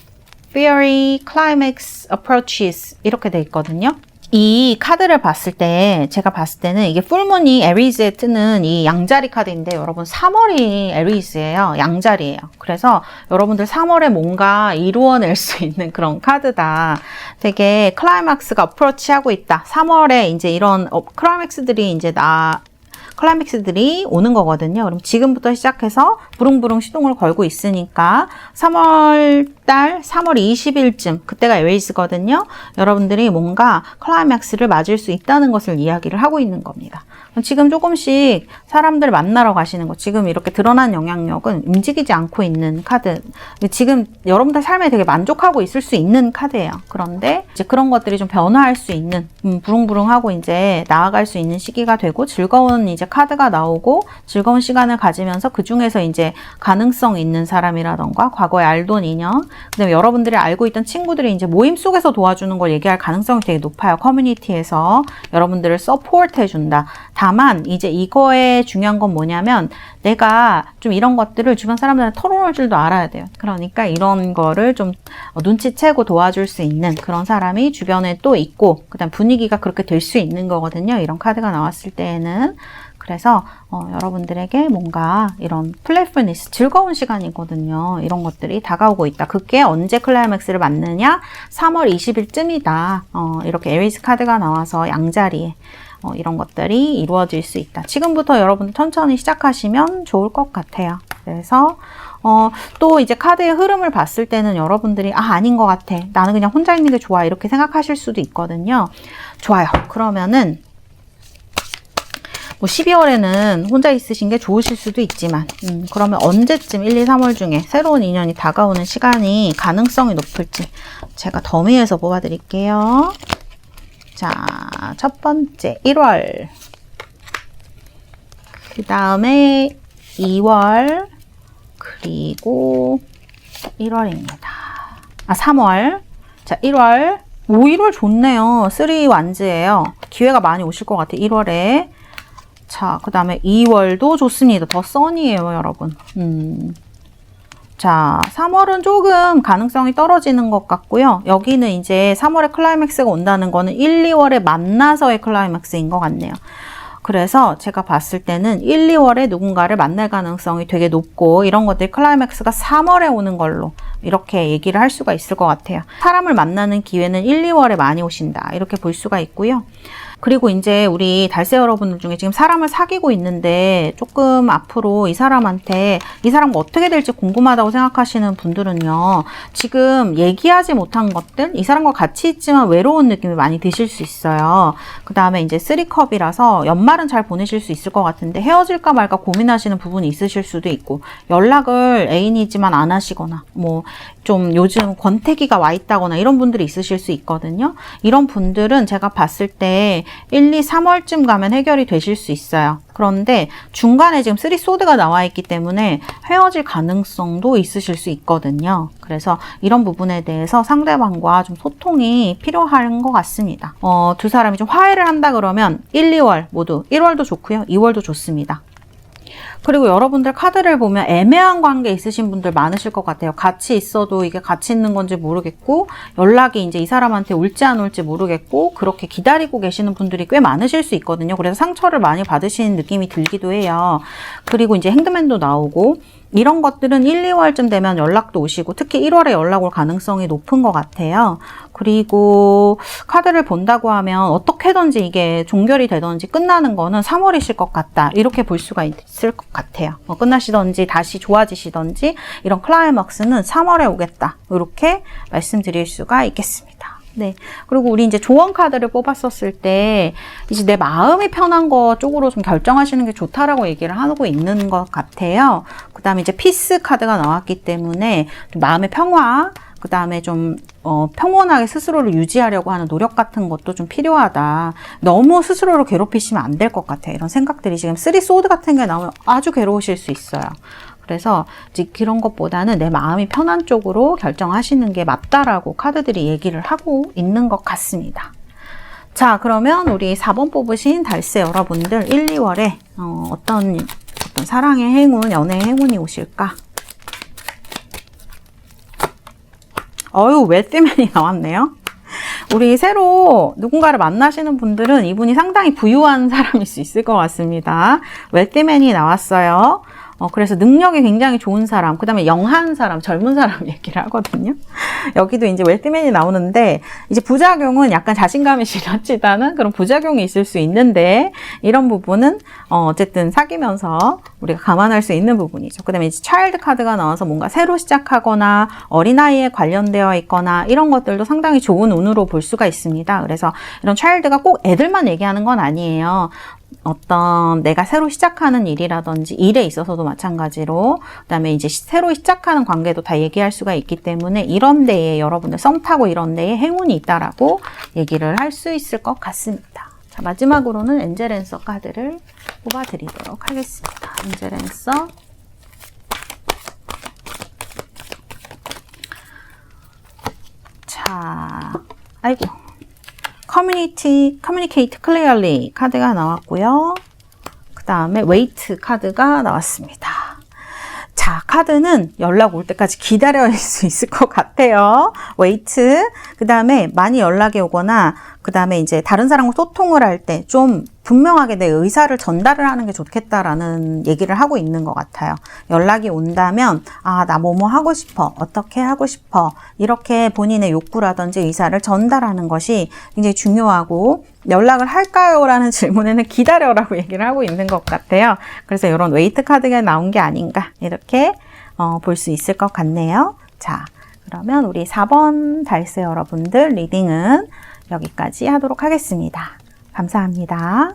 A: Fiery Climax Approaches 이렇게 돼 있거든요. 이 카드를 봤을 때 제가 봤을 때는 이게 풀문이 에리즈에 뜨는 이 양자리 카드인데 여러분 3월이 에리즈예요. 양자리예요. 그래서 여러분들 3월에 뭔가 이루어낼 수 있는 그런 카드다. 되게 클라이막스가 어프로치하고 있다. 3월에 이제 이런 클라이막스들이 이제 클라이맥스들이 오는 거거든요. 그럼 지금부터 시작해서 부릉부릉 시동을 걸고 있으니까 3월 달 3월 20일쯤 그때가 에이스거든요. 여러분들이 뭔가 클라이맥스를 맞을 수 있다는 것을 이야기를 하고 있는 겁니다. 지금 조금씩 사람들 만나러 가시는 거, 지금 이렇게 드러난 영향력은 움직이지 않고 있는 카드. 지금 여러분들 삶에 되게 만족하고 있을 수 있는 카드예요. 그런데 이제 그런 것들이 좀 변화할 수 있는, 부릉부릉하고 이제 나아갈 수 있는 시기가 되고, 즐거운 이제 카드가 나오고 즐거운 시간을 가지면서 그 중에서 이제 가능성 있는 사람이라던가 과거에 알던 인연, 그다음에 여러분들이 알고 있던 친구들이 이제 모임 속에서 도와주는 걸 얘기할 가능성이 되게 높아요. 커뮤니티에서 여러분들을 서포트 해준다. 다만 이제 이거에 중요한 건 뭐냐면 내가 좀 이런 것들을 주변 사람들한테 털어놓을 줄도 알아야 돼요. 그러니까 이런 거를 좀 눈치채고 도와줄 수 있는 그런 사람이 주변에 또 있고, 그다음 분위기가 그렇게 될 수 있는 거거든요. 이런 카드가 나왔을 때에는. 그래서 여러분들에게 뭔가 이런 플레이풀니스, 즐거운 시간이거든요. 이런 것들이 다가오고 있다. 그게 언제 클라이맥스를 맞느냐? 3월 20일쯤이다. 이렇게 에리스 카드가 나와서 양자리에 이런 것들이 이루어질 수 있다. 지금부터 여러분들 천천히 시작하시면 좋을 것 같아요. 그래서 또 이제 카드의 흐름을 봤을 때는 여러분들이 아닌 것 같아. 나는 그냥 혼자 있는 게 좋아. 이렇게 생각하실 수도 있거든요. 좋아요. 그러면은 뭐 12월에는 혼자 있으신 게 좋으실 수도 있지만 그러면 언제쯤 1, 2, 3월 중에 새로운 인연이 다가오는 시간이 가능성이 높을지 제가 더미에서 뽑아드릴게요. 자, 첫 번째 1월, 그 다음에 2월, 그리고 1월입니다. 3월. 자, 1월. 오, 1월 좋네요. 3 완즈예요. 기회가 많이 오실 것 같아요. 1월에. 자, 그 다음에 2월도 좋습니다. 더 써니예요, 여러분. 자, 3월은 조금 가능성이 떨어지는 것 같고요. 여기는 이제 3월에 클라이맥스가 온다는 거는 1, 2월에 만나서의 클라이맥스인 것 같네요. 그래서 제가 봤을 때는 1, 2월에 누군가를 만날 가능성이 되게 높고, 이런 것들이 클라이맥스가 3월에 오는 걸로 이렇게 얘기를 할 수가 있을 것 같아요. 사람을 만나는 기회는 1, 2월에 많이 오신다. 이렇게 볼 수가 있고요. 그리고 이제 우리 달세 여러분들 중에 지금 사람을 사귀고 있는데 조금 앞으로 이 사람한테 이 사람과 어떻게 될지 궁금하다고 생각하시는 분들은요, 지금 얘기하지 못한 것들, 이 사람과 같이 있지만 외로운 느낌이 많이 드실 수 있어요. 그 다음에 이제 3컵이라서 연말은 잘 보내실 수 있을 것 같은데 헤어질까 말까 고민하시는 부분이 있으실 수도 있고, 연락을 애인이지만 안 하시거나 뭐 좀 요즘 권태기가 와 있다거나 이런 분들이 있으실 수 있거든요. 이런 분들은 제가 봤을 때 1, 2, 3월쯤 가면 해결이 되실 수 있어요. 그런데 중간에 지금 3 소드가 나와 있기 때문에 헤어질 가능성도 있으실 수 있거든요. 그래서 이런 부분에 대해서 상대방과 좀 소통이 필요한 것 같습니다. 두 사람이 좀 화해를 한다 그러면 1, 2월 모두, 1월도 좋고요. 2월도 좋습니다. 그리고 여러분들 카드를 보면 애매한 관계 있으신 분들 많으실 것 같아요. 같이 있어도 이게 같이 있는 건지 모르겠고, 연락이 이제 이 사람한테 올지 안 올지 모르겠고, 그렇게 기다리고 계시는 분들이 꽤 많으실 수 있거든요. 그래서 상처를 많이 받으시는 느낌이 들기도 해요. 그리고 이제 행드맨도 나오고, 이런 것들은 1, 2월쯤 되면 연락도 오시고, 특히 1월에 연락 올 가능성이 높은 것 같아요. 그리고 카드를 본다고 하면 어떻게든지 이게 종결이 되든지 끝나는 거는 3월이실 것 같다. 이렇게 볼 수가 있을 것 같아요. 끝나시든지 다시 좋아지시든지 이런 클라이막스는 3월에 오겠다. 이렇게 말씀드릴 수가 있겠습니다. 네. 그리고 우리 이제 조언 카드를 뽑았었을 때 이제 내 마음이 편한 거 쪽으로 좀 결정하시는 게 좋다라고 얘기를 하고 있는 것 같아요. 그 다음에 이제 피스 카드가 나왔기 때문에 좀 마음의 평화, 그 다음에 좀 평온하게 스스로를 유지하려고 하는 노력 같은 것도 좀 필요하다. 너무 스스로를 괴롭히시면 안 될 것 같아요. 이런 생각들이 지금 3 소드 같은 게 나오면 아주 괴로우실 수 있어요. 그래서 이제 그런 것보다는 내 마음이 편한 쪽으로 결정하시는 게 맞다라고 카드들이 얘기를 하고 있는 것 같습니다. 자, 그러면 우리 4번 뽑으신 달세 여러분들 1, 2월에 어떤 사랑의 행운, 연애의 행운이 오실까? 웨스트맨이 나왔네요. 우리 새로 누군가를 만나시는 분들은 이분이 상당히 부유한 사람일 수 있을 것 같습니다. 웨스트맨이 나왔어요. 그래서 능력이 굉장히 좋은 사람, 그 다음에 영한 사람, 젊은 사람 얘기를 하거든요. 여기도 이제 웰트맨이 나오는데, 이제 부작용은 약간 자신감이 지나치다는 그런 부작용이 있을 수 있는데, 이런 부분은, 어쨌든 사귀면서 우리가 감안할 수 있는 부분이죠. 그 다음에 이제 차일드 카드가 나와서 뭔가 새로 시작하거나, 어린아이에 관련되어 있거나, 이런 것들도 상당히 좋은 운으로 볼 수가 있습니다. 그래서 이런 차일드가 꼭 애들만 얘기하는 건 아니에요. 어떤 내가 새로 시작하는 일이라든지 일에 있어서도 마찬가지로 그다음에 이제 새로 시작하는 관계도 다 얘기할 수가 있기 때문에 이런 데에 여러분들 썸 타고 이런 데에 행운이 있다라고 얘기를 할 수 있을 것 같습니다. 자, 마지막으로는 엔젤 앤서 카드를 뽑아 드리도록 하겠습니다. 엔젤 앤서. 자, 아이고. Communicate clearly 카드가 나왔고요. 그 다음에 Wait 카드가 나왔습니다. 자, 카드는 연락 올 때까지 기다릴 수 있을 것 같아요. Wait. 그 다음에 많이 연락이 오거나, 그 다음에 이제 다른 사람과 소통을 할 때 좀 분명하게 내 의사를 전달을 하는 게 좋겠다라는 얘기를 하고 있는 것 같아요. 연락이 온다면, 나 뭐뭐 하고 싶어. 어떻게 하고 싶어. 이렇게 본인의 욕구라든지 의사를 전달하는 것이 굉장히 중요하고, 연락을 할까요? 라는 질문에는 기다려라고 얘기를 하고 있는 것 같아요. 그래서 이런 웨이트 카드가 나온 게 아닌가. 이렇게 볼 수 있을 것 같네요. 자, 그러면 우리 4번 달스 여러분들 리딩은 여기까지 하도록 하겠습니다. 감사합니다.